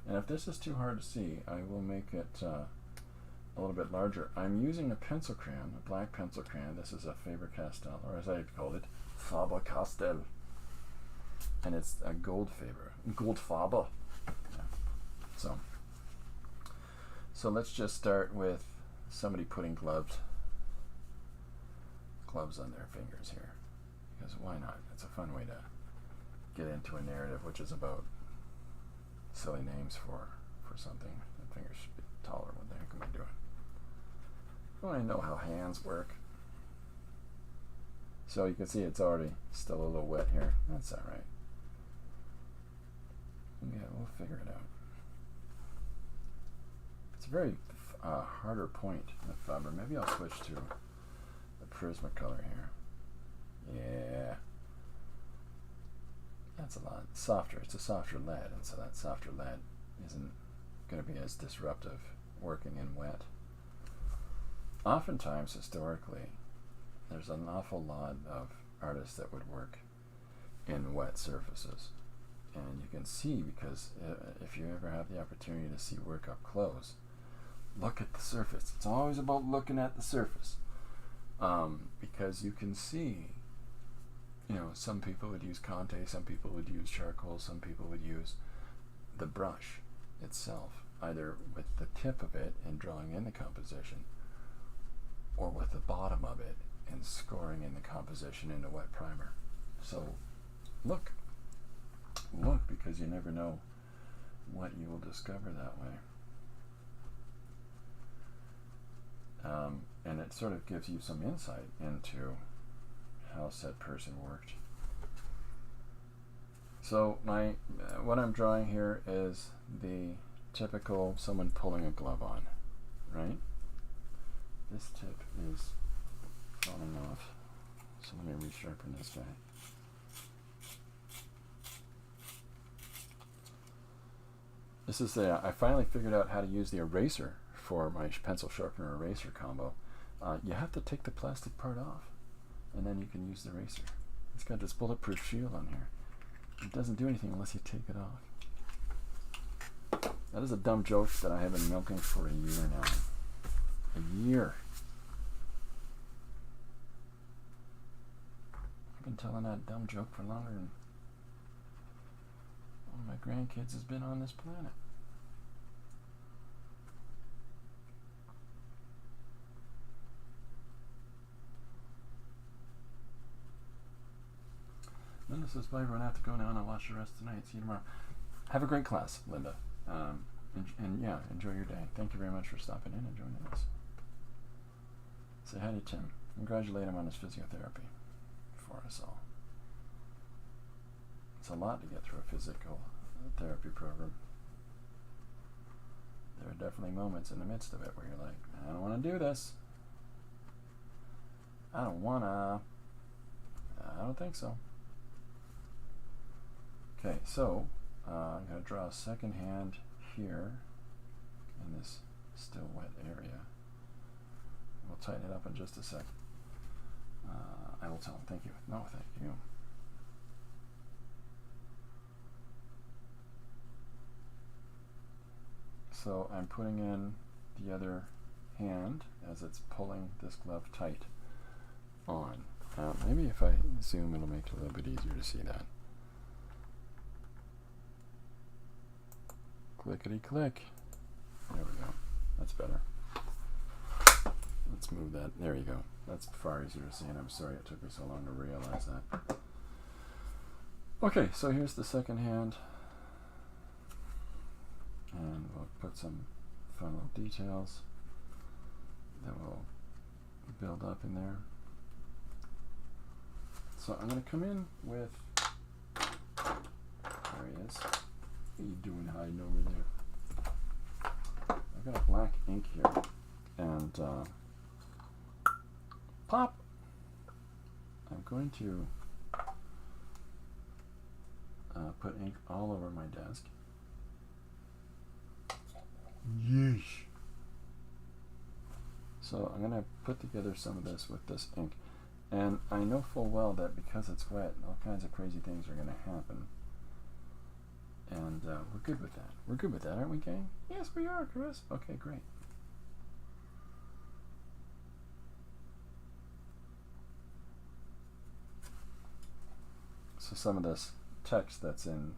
Speaker 2: And if this is too hard to see, I will make it a little bit larger. I'm using a pencil crayon, a black pencil crayon. This is a Faber-Castell, or as I called it, Faber-Castell. And it's a gold Faber. Yeah. So let's just start with somebody putting gloves on their fingers here. Because why not? It's a fun way to get into a narrative which is about silly names for something. The fingers should be taller. What the heck am I doing? Well, I know how hands work. So you can see it's already still a little wet here. That's all right. Yeah, we'll figure it out. It's a very harder point in the Faber. Maybe I'll switch to the Prismacolor here. Yeah. That's a lot softer. It's a softer lead, and so that softer lead isn't going to be as disruptive working in wet. Oftentimes, historically, there's an awful lot of artists that would work in wet surfaces. And you can see, because if you ever have the opportunity to see work up close, look at the surface. It's always about looking at the surface. Because you can see, you know, some people would use Conte, some people would use charcoal, some people would use the brush itself, either with the tip of it and drawing in the composition, or with the bottom of it and scoring in the composition in a wet primer. So look, because you never know what you will discover that way. And it sort of gives you some insight into how said person worked. So what I'm drawing here is the typical someone pulling a glove on, right? This tip is falling off, so let me resharpen this guy. This is I finally figured out how to use the eraser for my pencil sharpener eraser combo. You have to take the plastic part off, and then you can use the eraser. It's got this bulletproof shield on here. It doesn't do anything unless you take it off. That is a dumb joke that I have been milking for a year now. A year. I've been telling that dumb joke for longer than one of my grandkids has been on this planet. Linda says, bye everyone, I have to go now and I'll watch the rest tonight. See you tomorrow. Have a great class, Linda. And yeah, enjoy your day. Thank you very much for stopping in and joining us. Say hi to Tim. Congratulate him on his physiotherapy for us all. It's a lot to get through a physical therapy program. There are definitely moments in the midst of it where you're like, I don't want to do this. I don't think so. Okay, so I'm going to draw a second hand here in this still wet area. We'll tighten it up in just a sec. I will tell him thank you. No, thank you. So I'm putting in the other hand as it's pulling this glove tight on. Maybe if I zoom it'll make it a little bit easier to see that. Clickety click. There we go. That's better. Let's move that. There you go. That's far easier to see, and I'm sorry it took me so long to realize that. Okay, so here's the second hand. And we'll put some fun little details that will build up in there. So I'm going to come in with, there he is. What are you doing hiding over there? I've got a black ink here, and pop! I'm going to put ink all over my desk. Yeesh! So I'm going to put together some of this with this ink. And I know full well that because it's wet, all kinds of crazy things are going to happen. And we're good with that. We're good with that, aren't we, gang? Yes, we are, Chris. Okay, great. So some of this text that's in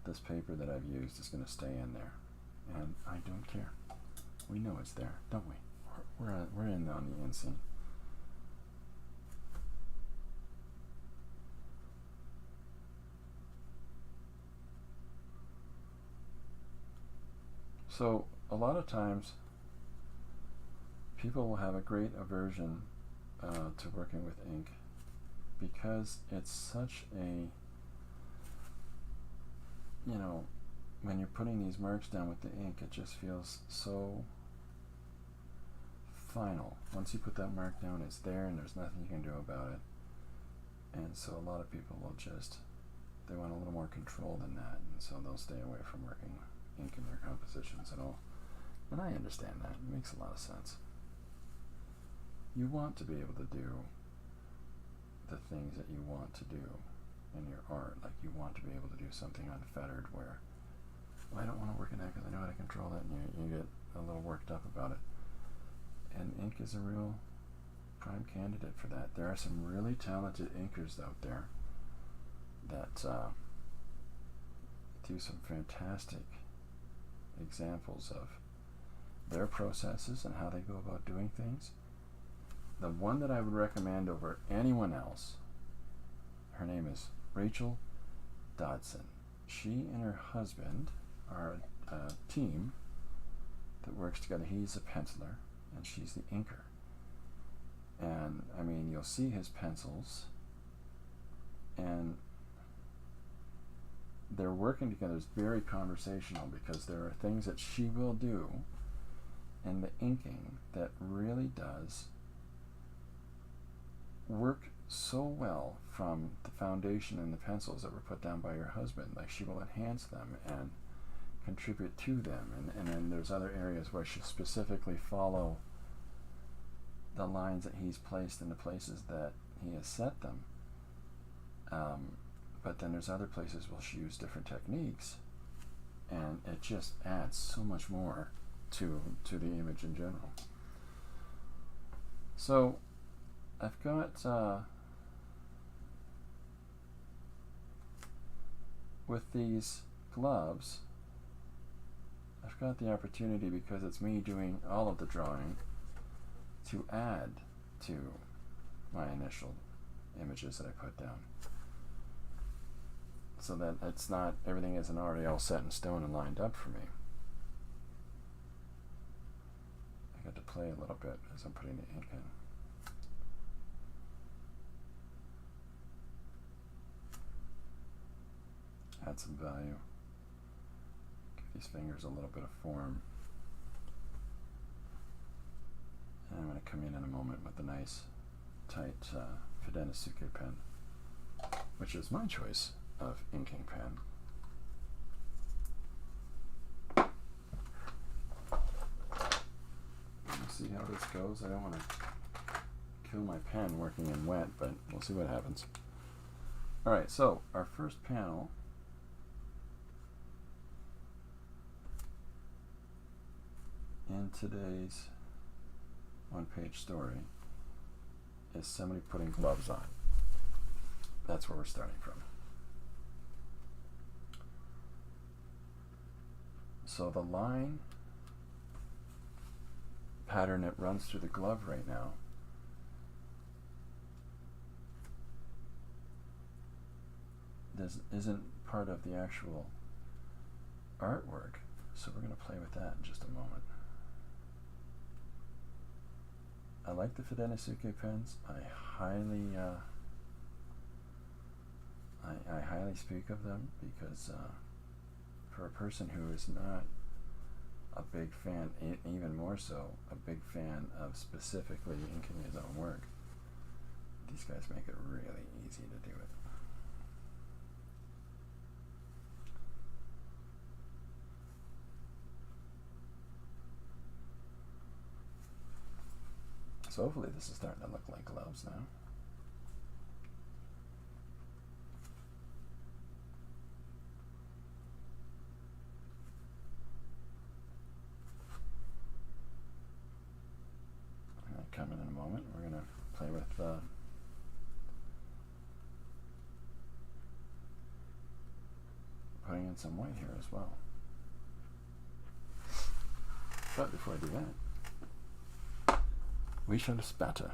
Speaker 2: this paper that I've used is going to stay in there. And I don't care. We know it's there, don't we? We're in on the end scene. So a lot of times people will have a great aversion to working with ink because it's such a, you know, when you're putting these marks down with the ink, it just feels so final. Once you put that mark down, it's there and there's nothing you can do about it. And so a lot of people will just, they want a little more control than that, and so they'll stay away from working ink in their compositions at all. And I understand that. It makes a lot of sense. You want to be able to do the things that you want to do in your art. Like you want to be able to do something unfettered where, well, I don't want to work in that because I know how to control that, and you get a little worked up about it. And ink is a real prime candidate for that. There are some really talented inkers out there that do some fantastic examples of their processes and how they go about doing things. The one that I would recommend over anyone else, her name is Rachel Dodson. She and her husband are a team that works together. He's a penciler and she's the inker. And I mean, you'll see his pencils, and they're working together. It's very conversational because there are things that she will do in the inking that really does work so well from the foundation and the pencils that were put down by her husband. Like she will enhance them and contribute to them, and then there's other areas where I should specifically follow the lines that he's placed in the places that he has set them. But then there's other places where she'll use different techniques, and it just adds so much more to the image in general. So I've got with these gloves, I've got the opportunity, because it's me doing all of the drawing, to add to my initial images that I put down, so that it's not, everything isn't already all set in stone and lined up for me. I got to play a little bit as I'm putting the ink in. Add some value. Give these fingers a little bit of form. And I'm going to come in a moment with a nice, tight Fidenosuke pen, which is my choice of inking pen. Let's see how this goes. I don't want to kill my pen working in wet, but we'll see what happens. Alright, so our first panel in today's one-page story is somebody putting gloves on. That's where we're starting from. So the line pattern that runs through the glove right now isn't part of the actual artwork, so we're going to play with that in just a moment. I like the Fidenosuke pens. I highly speak of them, because for a person who is not a big fan, even more so a big fan of specifically inking his own work, these guys make it really easy to do it. So hopefully this is starting to look like gloves now. I'm going to come in a moment. We're going to play with putting in some white here as well. But before I do that, we shall spatter.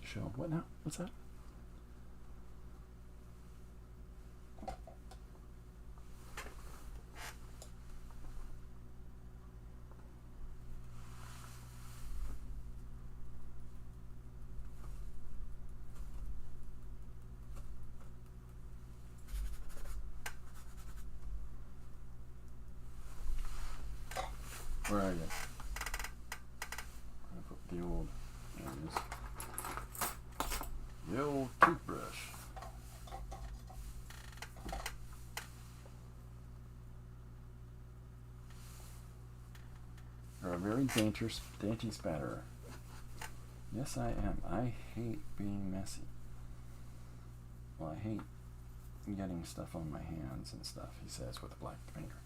Speaker 2: Show what now? What's that? Where are you? I'm going to put the old, there it is, the old toothbrush. You're a very dainty spatterer. Yes, I am. I hate being messy. Well, I hate getting stuff on my hands and stuff, he says with a black finger.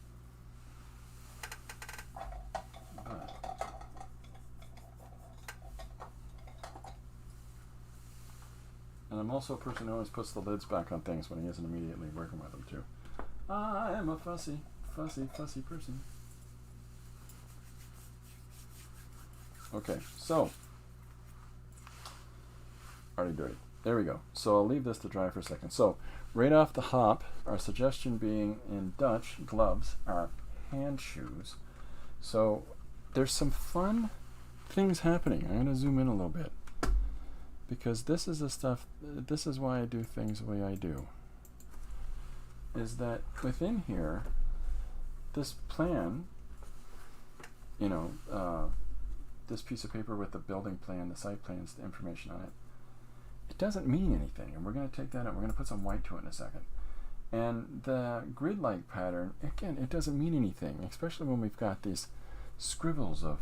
Speaker 2: And I'm also a person who always puts the lids back on things when he isn't immediately working with them too. I am a fussy person. Okay, so already dirty. There we go. So I'll leave this to dry for a second. So right off the hop, our suggestion being in Dutch, gloves are hand shoes. So there's some fun things happening. I'm going to zoom in a little bit, because this is the stuff, this is why I do things the way I do, is that within here, this plan, you know, this piece of paper with the building plan, the site plans, the information on it, it doesn't mean anything. And we're going to take that and we're going to put some white to it in a second. And the grid-like pattern, again, it doesn't mean anything, especially when we've got these scribbles of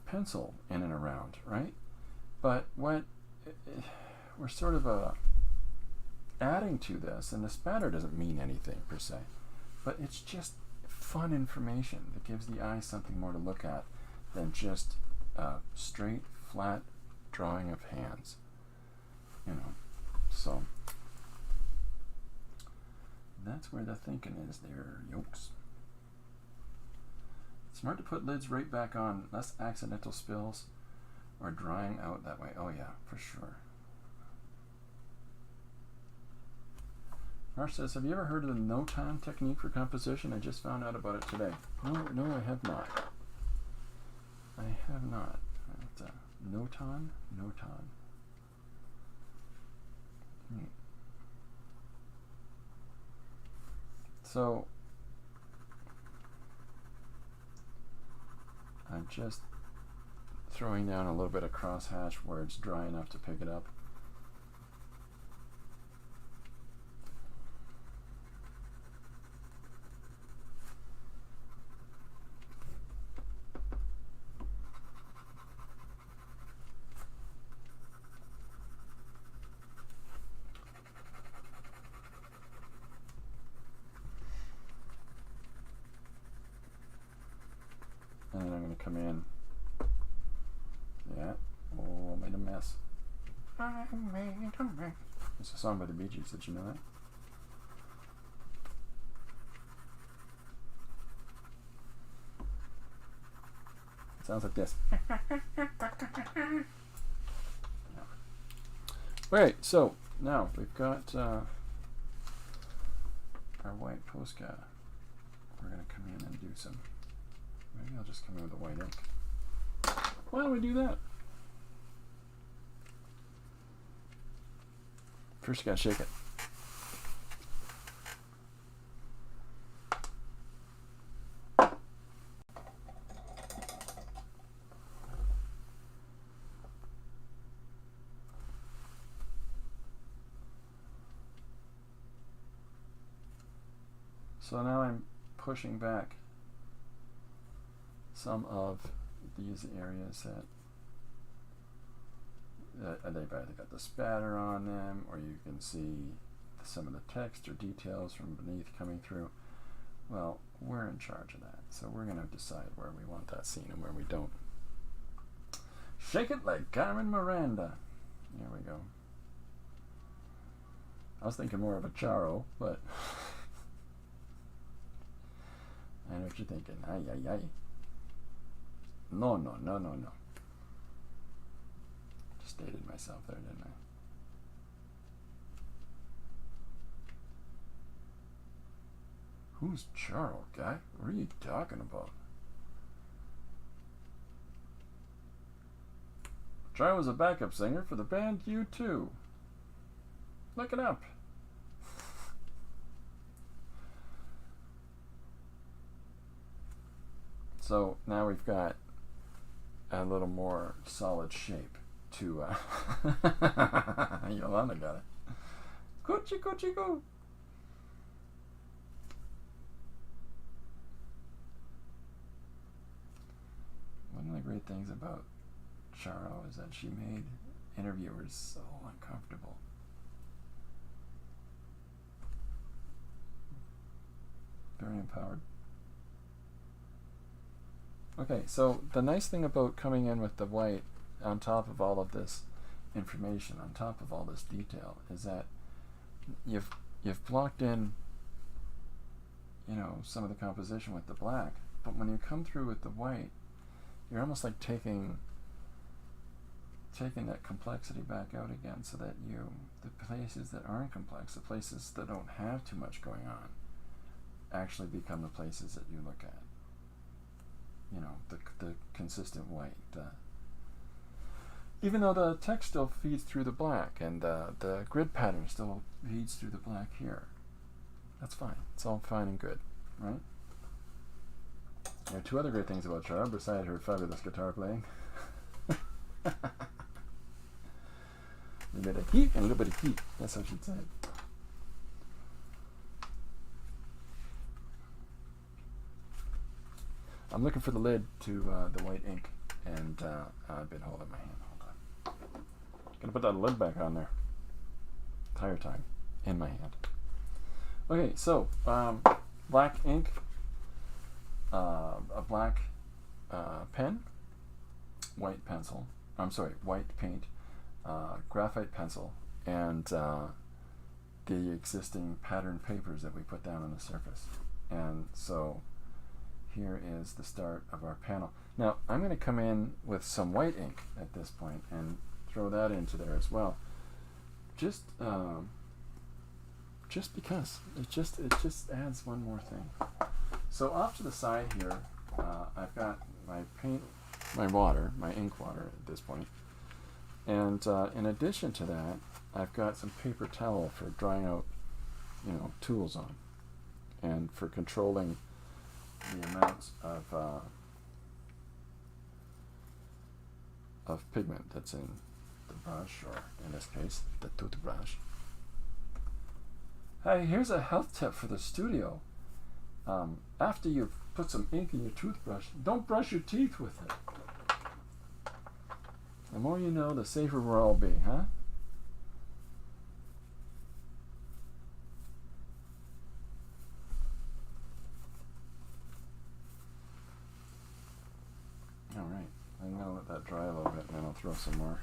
Speaker 2: pencil in and around, right? But what we're sort of adding to this, and the spatter doesn't mean anything per se, but it's just fun information that gives the eye something more to look at than just a straight, flat drawing of hands, you know. So that's where the thinking is there, yokes. Smart to put lids right back on, less accidental spills or drying out that way. Oh yeah, for sure. Marsh says, have you ever heard of the no-time technique for composition? I just found out about it today. No, I have not. I have not. No-time? No-time. So, I'm just throwing down a little bit of crosshatch where it's dry enough to pick it up. And then I'm going to come in. Yeah. Oh, I made a mess. I made a mess. It's a song by the Bee Gees. Did you know that? It sounds like this. Alright, so now we've got our white Posca. We're going to come in and do some. Maybe I'll just come in with the white ink. Why don't we do that? First you gotta shake it. So now I'm pushing back some of these areas that they've either got the spatter on them, or you can see some of the text or details from beneath coming through. Well, we're in charge of that, so we're going to decide where we want that scene and where we don't. Shake it like Carmen Miranda. There we go. I was thinking more of a Charo, but I know what you're thinking. Ay, ay, ay. No. Just dated myself there, didn't I? Who's Charo, guy? What are you talking about? Charo was a backup singer for the band U2. Look it up. So now we've got a little more solid shape to Yolanda got it. Coochie go. One of the great things about Charo is that she made interviewers so uncomfortable. Very empowered. Okay, so the nice thing about coming in with the white on top of all of this information, on top of all this detail, is that you've blocked in, you know, some of the composition with the black, but when you come through with the white, you're almost like taking that complexity back out again, so that the places that aren't complex, the places that don't have too much going on, actually become the places that you look at. You know, the consistent white. Even though the text still feeds through the black, and the grid pattern still feeds through the black here. That's fine. It's all fine and good, right? There are two other great things about Charo, besides her fabulous guitar playing. A bit of heat and a little bit of heat. That's how she'd say it. I'm looking for the lid to the white ink, and I've been holding my hand. Hold on. Gonna put that lid back on there. Entire time in my hand. Okay, so black ink, a black pen, white pencil. I'm sorry, white paint, graphite pencil, and the existing pattern papers that we put down on the surface. And so here is the start of our panel. Now I'm going to come in with some white ink at this point and throw that into there as well. Just because it just adds one more thing. So off to the side here, I've got my paint, my water, my ink water at this point, and in addition to that, I've got some paper towel for drying out, tools on, and for controlling the amounts of pigment that's in the brush, or in this case, the toothbrush. Hey, here's a health tip for the studio. After you've put some ink in your toothbrush, don't brush your teeth with it. The more you know, the safer we'll all be, huh? Alright, I'm going to let that dry a little bit, and then I'll throw some more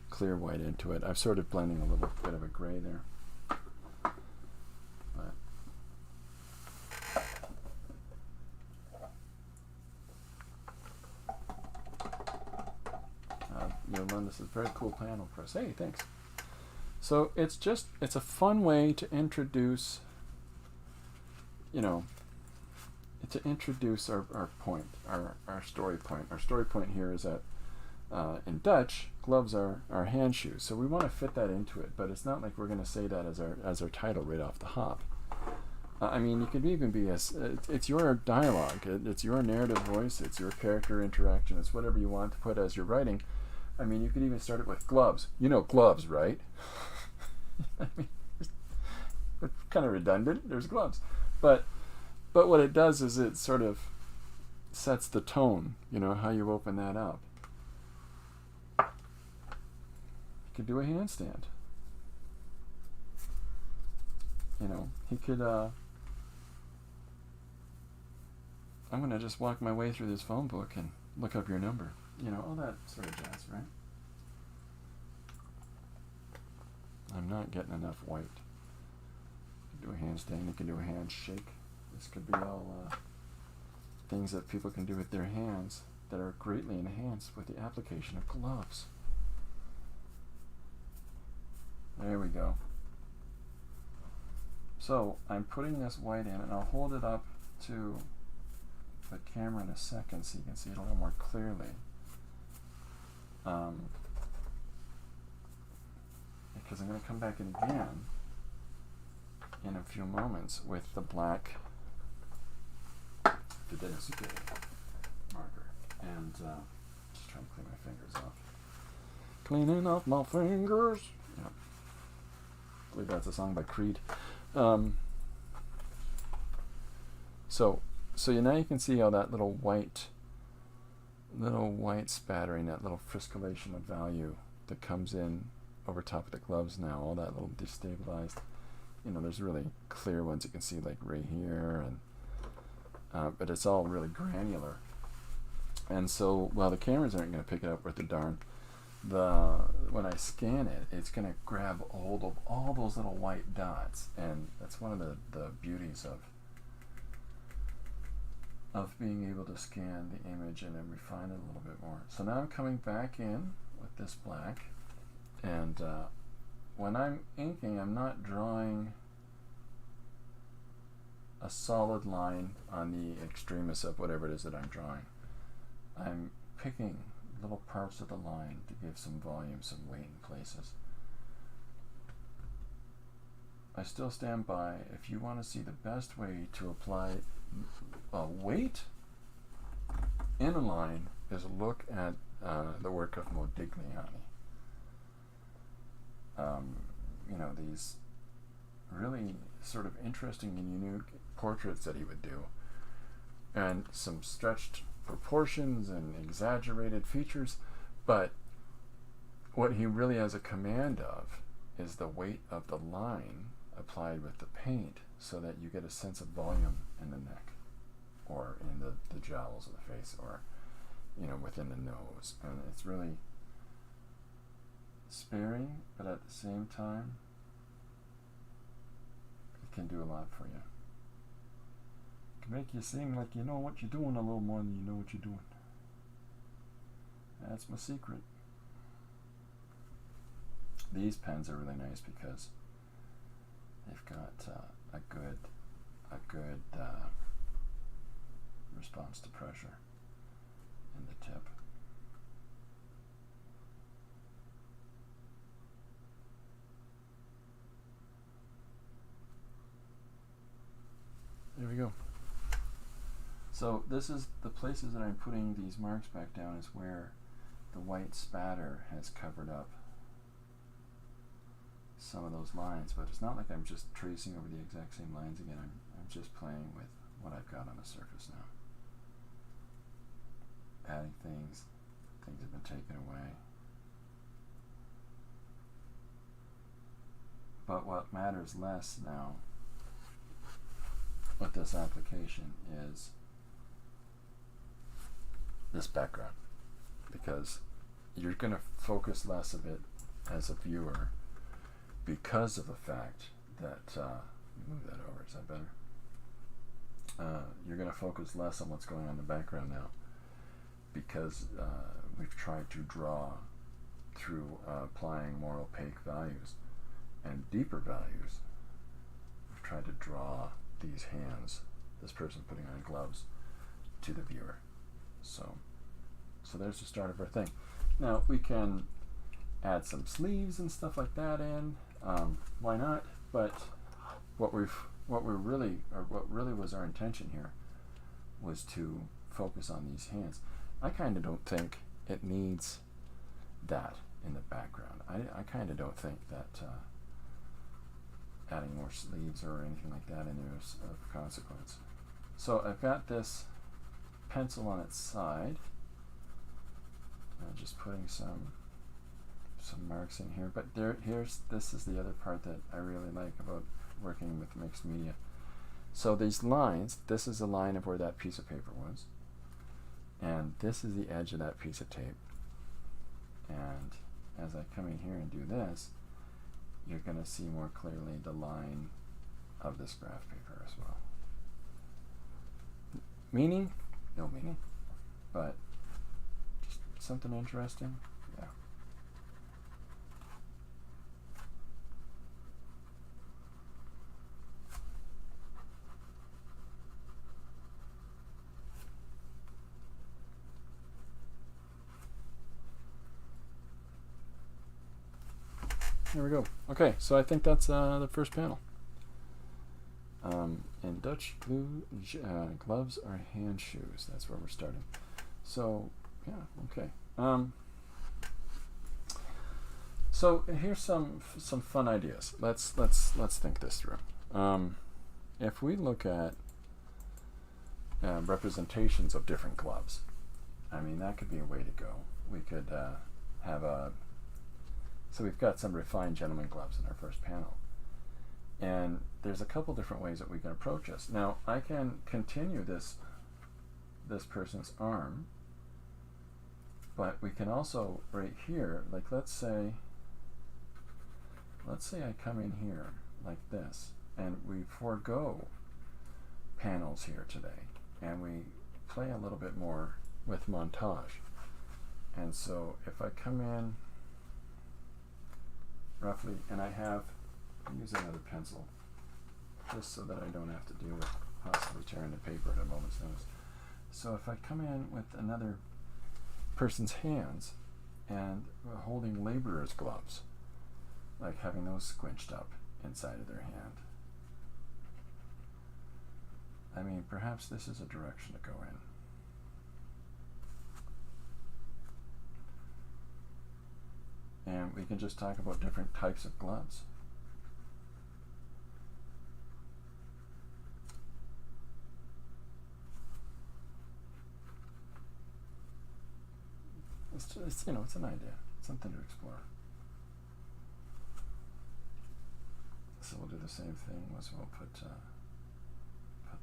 Speaker 2: clear white into it. I've sort of blending a little bit of a gray there. You'll learn this is a very cool panel press. Hey, thanks. So it's a fun way to introduce, our point, our story point. Our story point here is that in Dutch, gloves are hand shoes. So we want to fit that into it, but it's not like we're going to say that as our title right off the hop. I mean, you could even be it's your dialogue, it's your narrative voice, it's your character interaction, it's whatever you want to put as your writing. I mean, you could even start it with gloves. You know gloves, right? I mean, it's kind of redundant. There's gloves. But what it does is it sort of sets the tone, how you open that up. You could do a handstand. He could, I'm going to just walk my way through this phone book and look up your number. All that sort of jazz, right? I'm not getting enough white. You can do a handstand, you can do a handshake. This could be all things that people can do with their hands that are greatly enhanced with the application of gloves. There we go. So I'm putting this white in, and I'll hold it up to the camera in a second so you can see it a little more clearly. Because I'm going to come back in again in a few moments with the black Fidesuke marker, and just trying to clean my fingers off. Cleaning off my fingers. Yeah. I believe that's a song by Creed. So now you can see how that little white spattering, that little friscolation of value that comes in over top of the gloves now, all that little destabilized, there's really clear ones you can see like right here, and but it's all really granular. And so while the cameras aren't going to pick it up worth a darn, when I scan it, it's going to grab a hold of all those little white dots, and that's one of the beauties of being able to scan the image and then refine it a little bit more. So now I'm coming back in with this black, and when I'm inking, I'm not drawing a solid line on the extremis of whatever it is that I'm drawing. I'm picking little parts of the line to give some volume, some weight in places. I still stand by, if you want to see the best way to apply weight in a line, is look at the work of Modigliani. you know, these really sort of interesting and unique portraits that he would do, and some stretched proportions and exaggerated features, but what he really has a command of is the weight of the line applied with the paint, so that you get a sense of volume in the neck, or in the jowls of the face, or, you know, within the nose. And it's really sparing, but at the same time, it can do a lot for you. It can make you seem like you know what you're doing a little more than you know what you're doing. That's my secret. These pens are really nice because they've got a good response to pressure in the tip. There we go. So this is the places that I'm putting these marks back down, is where the white spatter has covered up some of those lines, but it's not like I'm just tracing over the exact same lines again. I'm just playing with what I've got on the surface now. Adding things have been taken away. But what matters less now with this application is this background, because you're going to focus less of it as a viewer because of the fact that move that over, is that better? You're going to focus less on what's going on in the background now, because we've tried to draw through applying more opaque values and deeper values. We've tried to draw these hands, this person putting on gloves, to the viewer. So there's the start of our thing. Now we can add some sleeves and stuff like that in. Why not? But what really was our intention here was to focus on these hands. I kind of don't think it needs that in the background. I kind of don't think that adding more sleeves or anything like that in there is of consequence. So I've got this pencil on its side. Just putting some marks in here, but this is the other part that I really like about working with mixed media. So these lines, this is a line of where that piece of paper was, and this is the edge of that piece of tape. And as I come in here and do this, you're going to see more clearly the line of this graph paper as well. Meaning? No meaning, but just something interesting. Yeah. There we go. Okay, so I think that's the first panel. And Dutch glue gloves are hand shoes. That's where we're starting. So yeah, okay. So here's some fun ideas. Let's think this through. If we look at representations of different gloves, I mean, that could be a way to go. We could have a. So we've got some refined gentleman gloves in our first panel. And there's a couple different ways that we can approach this. Now, I can continue this person's arm, but we can also, right here, like let's say I come in here like this, and we forego panels here today, and we play a little bit more with montage. And so if I come in roughly, and I'll use another pencil just so that I don't have to deal with possibly tearing the paper at a moment's notice. So if I come in with another person's hands and holding laborer's gloves, like having those squinched up inside of their hand, I mean, perhaps this is a direction to go in. and we can just talk about different types of gloves. It's you know, it's an idea, something to explore. So we'll do the same thing. We'll put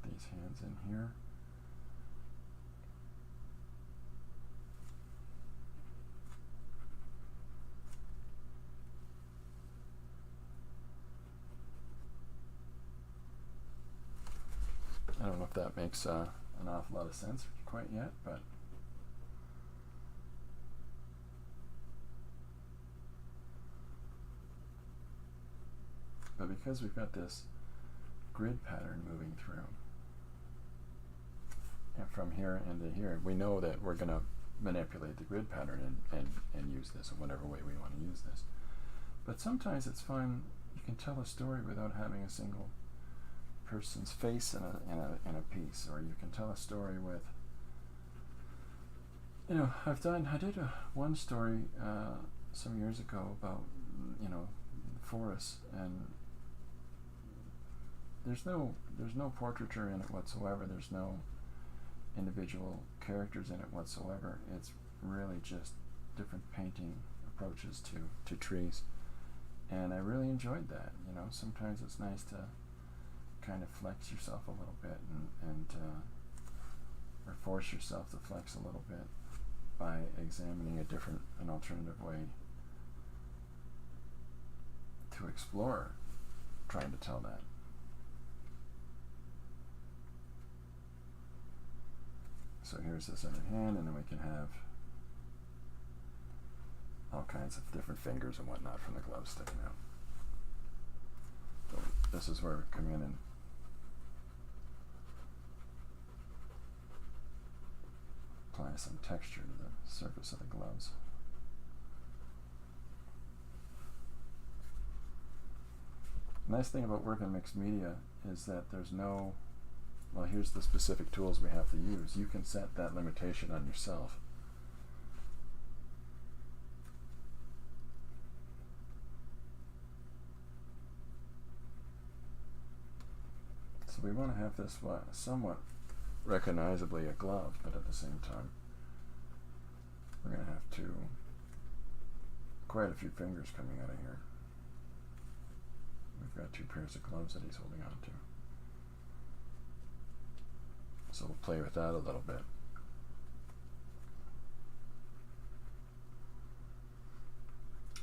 Speaker 2: these hands in here. I don't know if that makes an awful lot of sense quite yet, but because we've got this grid pattern moving through, and from here into here, we know that we're going to manipulate the grid pattern and use this in whatever way we want to use this. But sometimes it's fun, you can tell a story without having a single person's face in a piece, or you can tell a story with, you know, I did one story some years ago about, you know, forests, and there's no portraiture in it whatsoever. There's no individual characters in it whatsoever. It's really just different painting approaches to trees, and I really enjoyed that. You know, sometimes it's nice to kind of flex yourself a little bit and or force yourself to flex a little bit by examining an alternative way to explore trying to tell that. So here's this other hand, and then we can have all kinds of different fingers and whatnot from the gloves sticking out. So this is where we come in and apply some texture to the surface of the gloves. The nice thing about working mixed media is that there's no, well, here's the specific tools we have to use. You can set that limitation on yourself. So we want to have this somewhat recognizably a glove, but at the same time we're going to have quite a few fingers coming out of here. We've got two pairs of gloves that he's holding on to. So we'll play with that a little bit.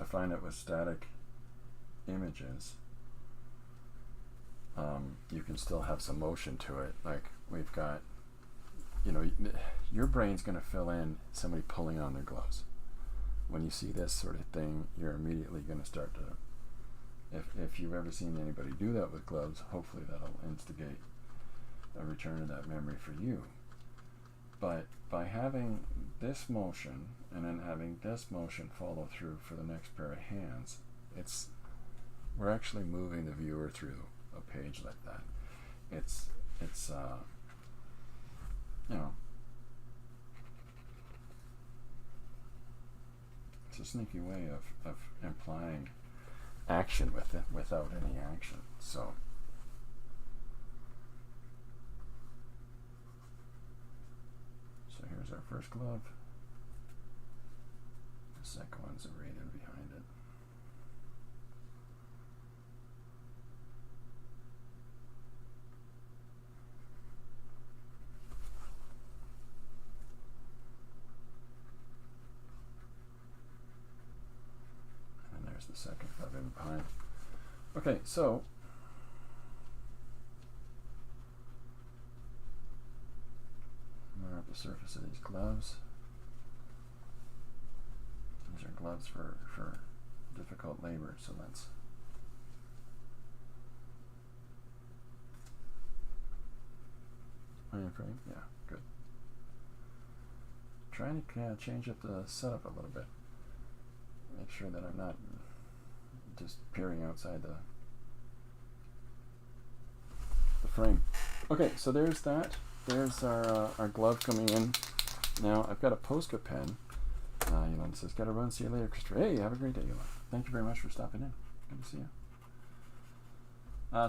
Speaker 2: I find that with static images, you can still have some motion to it. Like we've got, you know, your brain's going to fill in somebody pulling on their gloves. When you see this sort of thing, you're immediately going to start to, if you've ever seen anybody do that with gloves, hopefully that'll instigate a return of that memory for you. But by having this motion and then having this motion follow through for the next pair of hands, we're actually moving the viewer through a page like that. It's you know, it's a sneaky way of implying action with it without any action. So here's our first glove. The second one's right in behind it. And there's the second glove in behind. Okay, so mark the surface of these gloves. These are gloves for difficult labor, so let's frame. Yeah, good. Trying to change up the setup a little bit. Make sure that I'm not just peering outside the frame. Okay, so there's that. There's our glove coming in. Now I've got a Posca pen, Yolanda says, gotta run, see you later, Christopher. Hey, have a great day, Yolanda. Thank you very much for stopping in. Good to see you.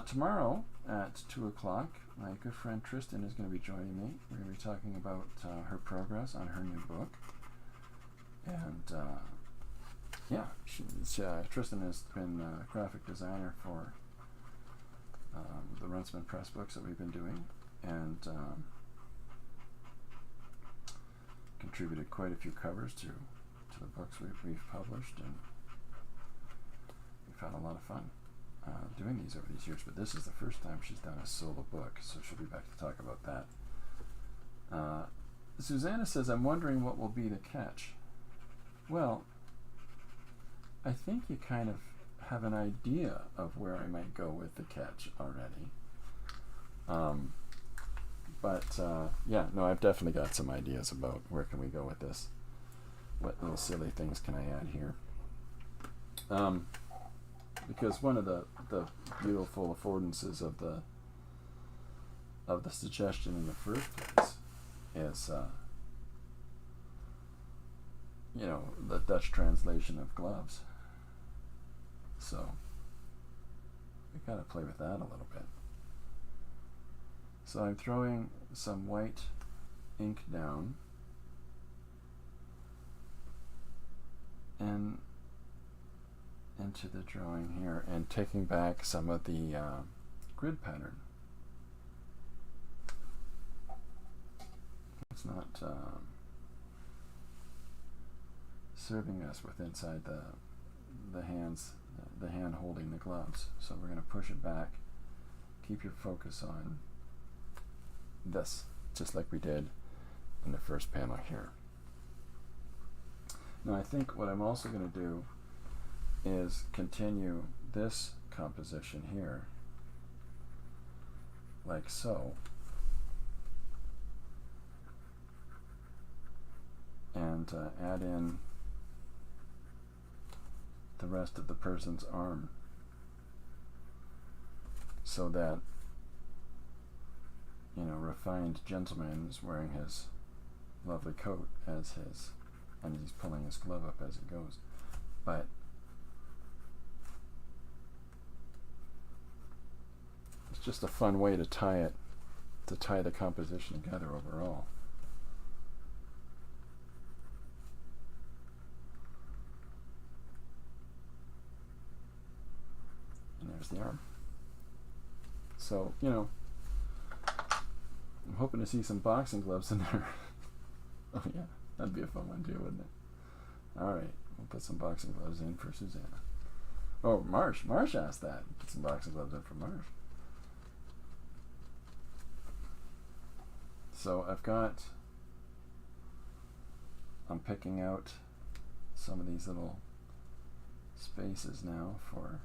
Speaker 2: Tomorrow at 2 o'clock, my good friend Tristan is going to be joining me. We're going to be talking about her progress on her new book. And Tristan has been a graphic designer for the Runciman Press books that we've been doing, and contributed quite a few covers to the books we've published, and we've had a lot of fun doing these over these years. But this is the first time she's done a solo book, so she'll be back to talk about that. Susanna says, I'm wondering what will be the catch. Well, I think you kind of have an idea of where I might go with the catch already. I've definitely got some ideas about where can we go with this. What little silly things can I add here? Because one of the beautiful affordances of the suggestion in the first place is the Dutch translation of gloves. So we gotta play with that a little bit. So I'm throwing some white ink down and into the drawing here, and taking back some of the grid pattern. It's not serving us with inside the hands, the hand holding the gloves. So we're going to push it back. Keep your focus on this, just like we did in the first panel here. Now I think what I'm also going to do is continue this composition here, like so, and add in the rest of the person's arm, so that refined gentleman is wearing his lovely coat as his, and he's pulling his glove up as it goes. But it's just a fun way to tie the composition together overall. And there's the arm. So, I'm hoping to see some boxing gloves in there. Oh yeah, that'd be a fun one too, wouldn't it? Alright, we'll put some boxing gloves in for Susanna. Oh, Marsh asked that. Put some boxing gloves in for Marsh. So I'm picking out some of these little spaces now for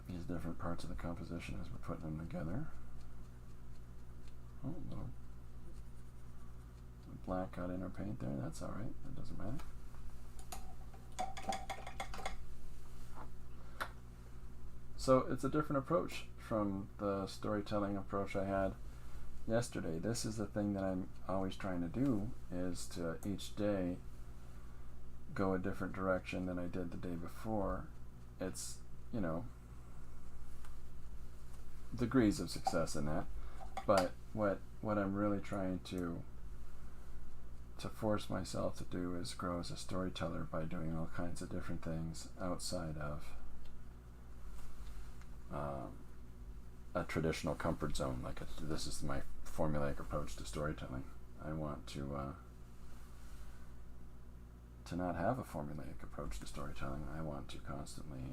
Speaker 2: these different parts of the composition as we're putting them together. Oh, a little black got inner paint there. That's alright. That doesn't matter. So it's a different approach from the storytelling approach I had yesterday. This is the thing that I'm always trying to do, is to each day go a different direction than I did the day before. It's, degrees of success in that, but what I'm really trying to force myself to do is grow as a storyteller by doing all kinds of different things outside of a traditional comfort zone. Like this is my formulaic approach to storytelling. I want to not have a formulaic approach to storytelling. I want to constantly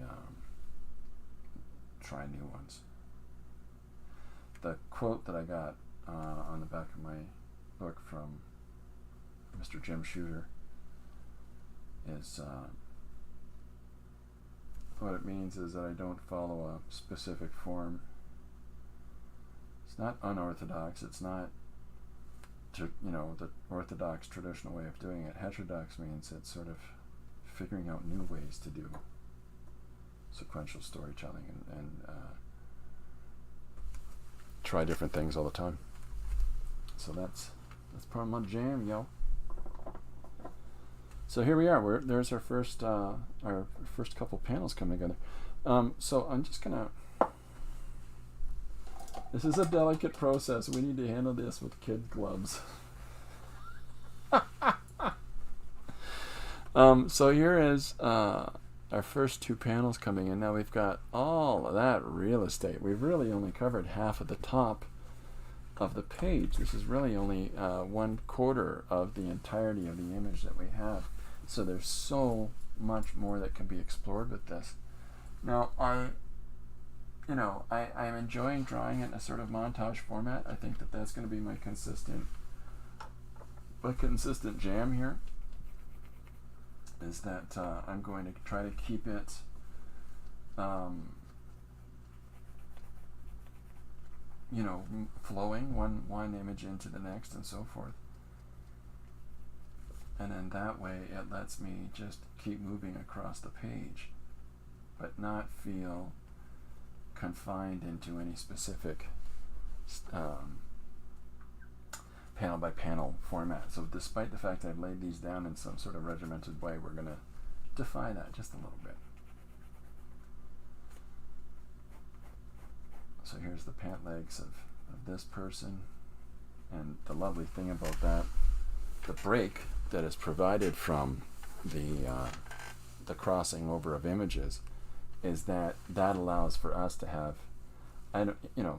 Speaker 2: try new ones. The quote that I got on the back of my book from Mr. Jim Shooter is what it means is that I don't follow a specific form. It's not unorthodox. It's not the orthodox traditional way of doing it. Heterodox means it's sort of figuring out new ways to do sequential storytelling and try different things all the time. So that's part of my jam, yo. So here we are. There's our first couple panels coming together. So I'm just gonna. This is a delicate process. We need to handle this with kid gloves. So here is our first two panels coming in. Now we've got all of that real estate. We've really only covered half of the top of the page. This is really only 1/4 of the entirety of the image that we have. So there's so much more that can be explored with this. Now I'm enjoying drawing it in a sort of montage format. I think that that's going to be my consistent jam here. Is that I'm going to try to keep it flowing one image into the next and so forth. And then that way it lets me just keep moving across the page, but not feel confined into any specific panel by panel format. So despite the fact that I've laid these down in some sort of regimented way, we're going to defy that just a little bit. So here's the pant legs of this person, and the lovely thing about that, the break that is provided from the crossing over of images, is that allows for us to have,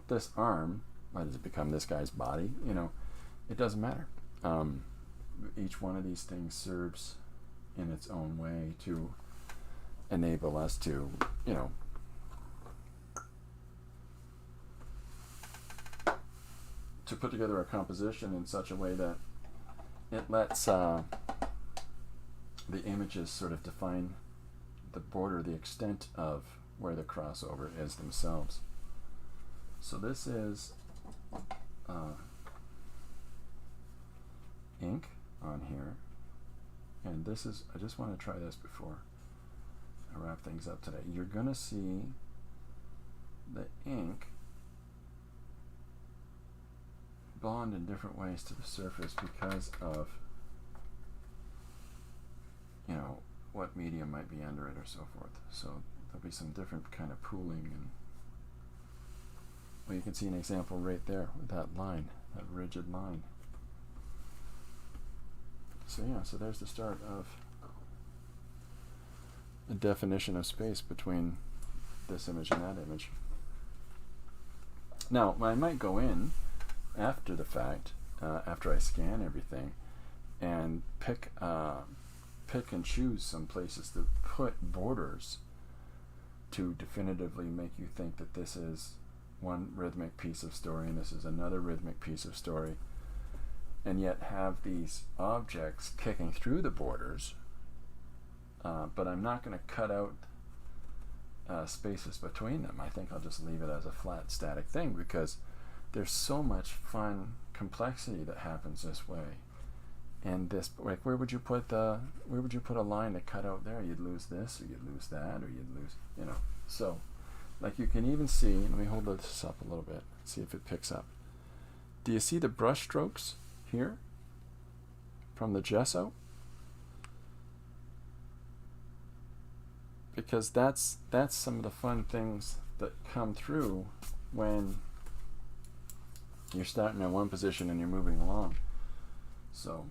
Speaker 2: this arm, why does it become this guy's body? It doesn't matter. Each one of these things serves in its own way to enable us to, to put together a composition in such a way that it lets the images sort of define the border, the extent of where the crossover is themselves. So this is ink on here, and this is, I just want to try this before I wrap things up today. You're going to see the ink bond in different ways to the surface because of what medium might be under it or so forth. So there'll be some different kind of pooling, and well, you can see an example right there with that line, that rigid line. So yeah, so there's the start of a definition of space between this image and that image. Now I might go in after the fact, after I scan everything, and pick and choose some places to put borders to definitively make you think that this is one rhythmic piece of story and this is another rhythmic piece of story, and yet have these objects kicking through the borders, but I'm not going to cut out spaces between them. I think I'll just leave it as a flat static thing, because there's so much fun complexity that happens this way. And this, like, where would you put a line to cut out there? You'd lose this, or you'd lose that, or you'd lose, So, like, you can even see, let me hold this up a little bit, see if it picks up. Do you see the brush strokes here from the gesso? Because that's some of the fun things that come through when you're starting in one position and you're moving along. So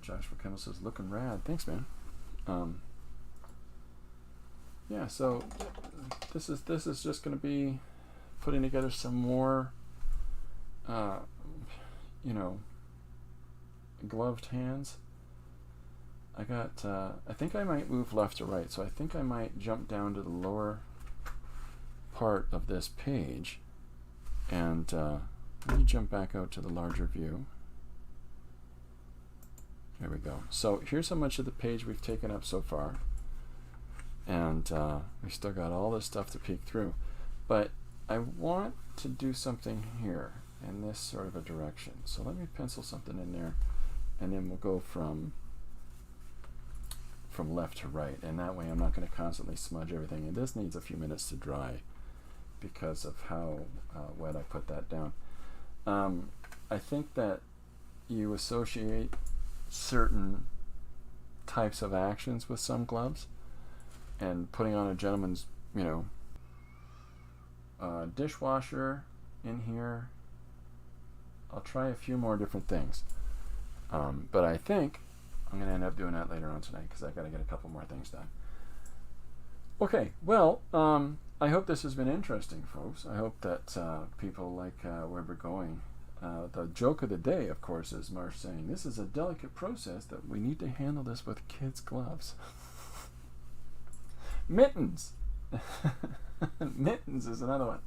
Speaker 2: Joshua Kendall says, looking rad. Thanks, man. Yeah, so this is just going to be putting together some more gloved hands. I think I might move left to right, so I think I might jump down to the lower part of this page, and let me jump back out to the larger view. There we go. So here's how much of the page we've taken up so far, and we still got all this stuff to peek through, but I want to do something here in this sort of a direction. So let me pencil something in there, and then we'll go from left to right, and that way I'm not going to constantly smudge everything. And this needs a few minutes to dry because of how wet I put that down. I think that you associate certain types of actions with some gloves, and putting on a gentleman's, dishwasher in here. I'll try a few more different things, but I think I'm going to end up doing that later on tonight because I've got to get a couple more things done. Okay, well, I hope this has been interesting, folks. I hope that people like where we're going. The joke of the day, of course, is Marsh saying, this is a delicate process that we need to handle this with kids' gloves. Mittens. Mittens is another one.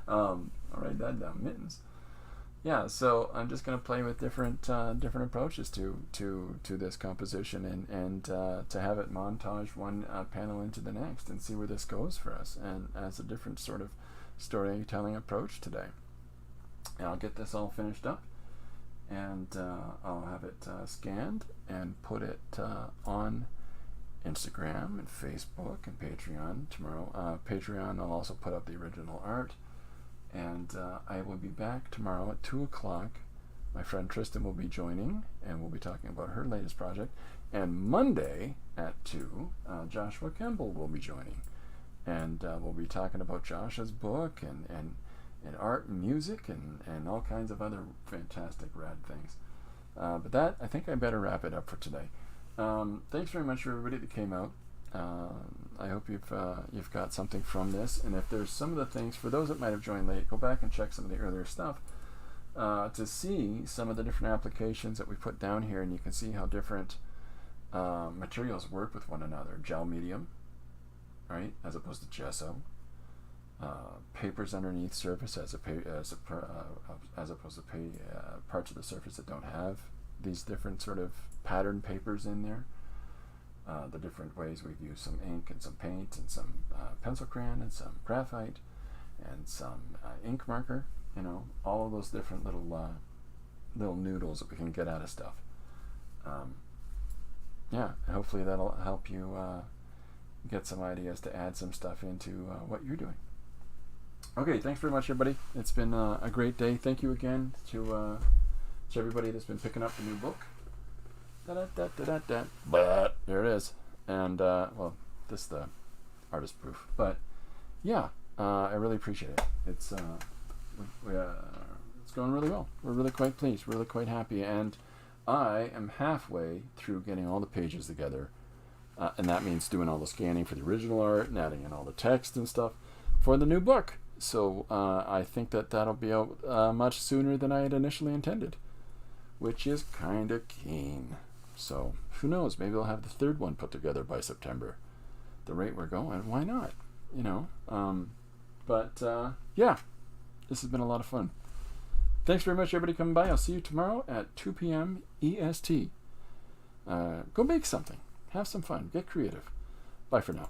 Speaker 2: I'll write that down, mittens. Yeah, so I'm just going to play with different approaches to this composition and to have it montage one panel into the next and see where this goes for us, and as a different sort of storytelling approach today. And I'll get this all finished up, and I'll have it scanned and put it on Instagram and Facebook and Patreon tomorrow. Patreon, I'll also put up the original art. And I will be back tomorrow at 2 o'clock. My friend Tristan will be joining, and we'll be talking about her latest project. And Monday at 2, Joshua Kemble will be joining. And we'll be talking about Josh's book and art and music and all kinds of other fantastic rad things. But that, I think I better wrap it up for today. Thanks very much for everybody that came out. I hope you've got something from this, and if there's some of the things, for those that might have joined late, go back and check some of the earlier stuff to see some of the different applications that we put down here, and you can see how different materials work with one another. Gel medium, right, as opposed to gesso. Papers underneath surface as opposed to parts of the surface that don't have these different sort of pattern papers in there. The different ways we've used some ink and some paint and some pencil crayon and some graphite and some ink marker, all of those different little noodles that we can get out of stuff. Yeah, hopefully that'll help you get some ideas to add some stuff into what you're doing. Okay, thanks very much, everybody. It's been a great day. Thank you again to everybody that's been picking up the new book. But there it is, and well, this is the artist proof. But yeah, I really appreciate it. It's going really well. We're really quite pleased. We're really quite happy, and I am halfway through getting all the pages together, and that means doing all the scanning for the original art and adding in all the text and stuff for the new book. So I think that'll be out much sooner than I had initially intended, which is kind of keen. So who knows? Maybe I'll have the third one put together by September. The rate we're going, why not? Yeah, this has been a lot of fun. Thanks very much, everybody, coming by. I'll see you tomorrow at 2 p.m. EST. Go make something. Have some fun. Get creative. Bye for now.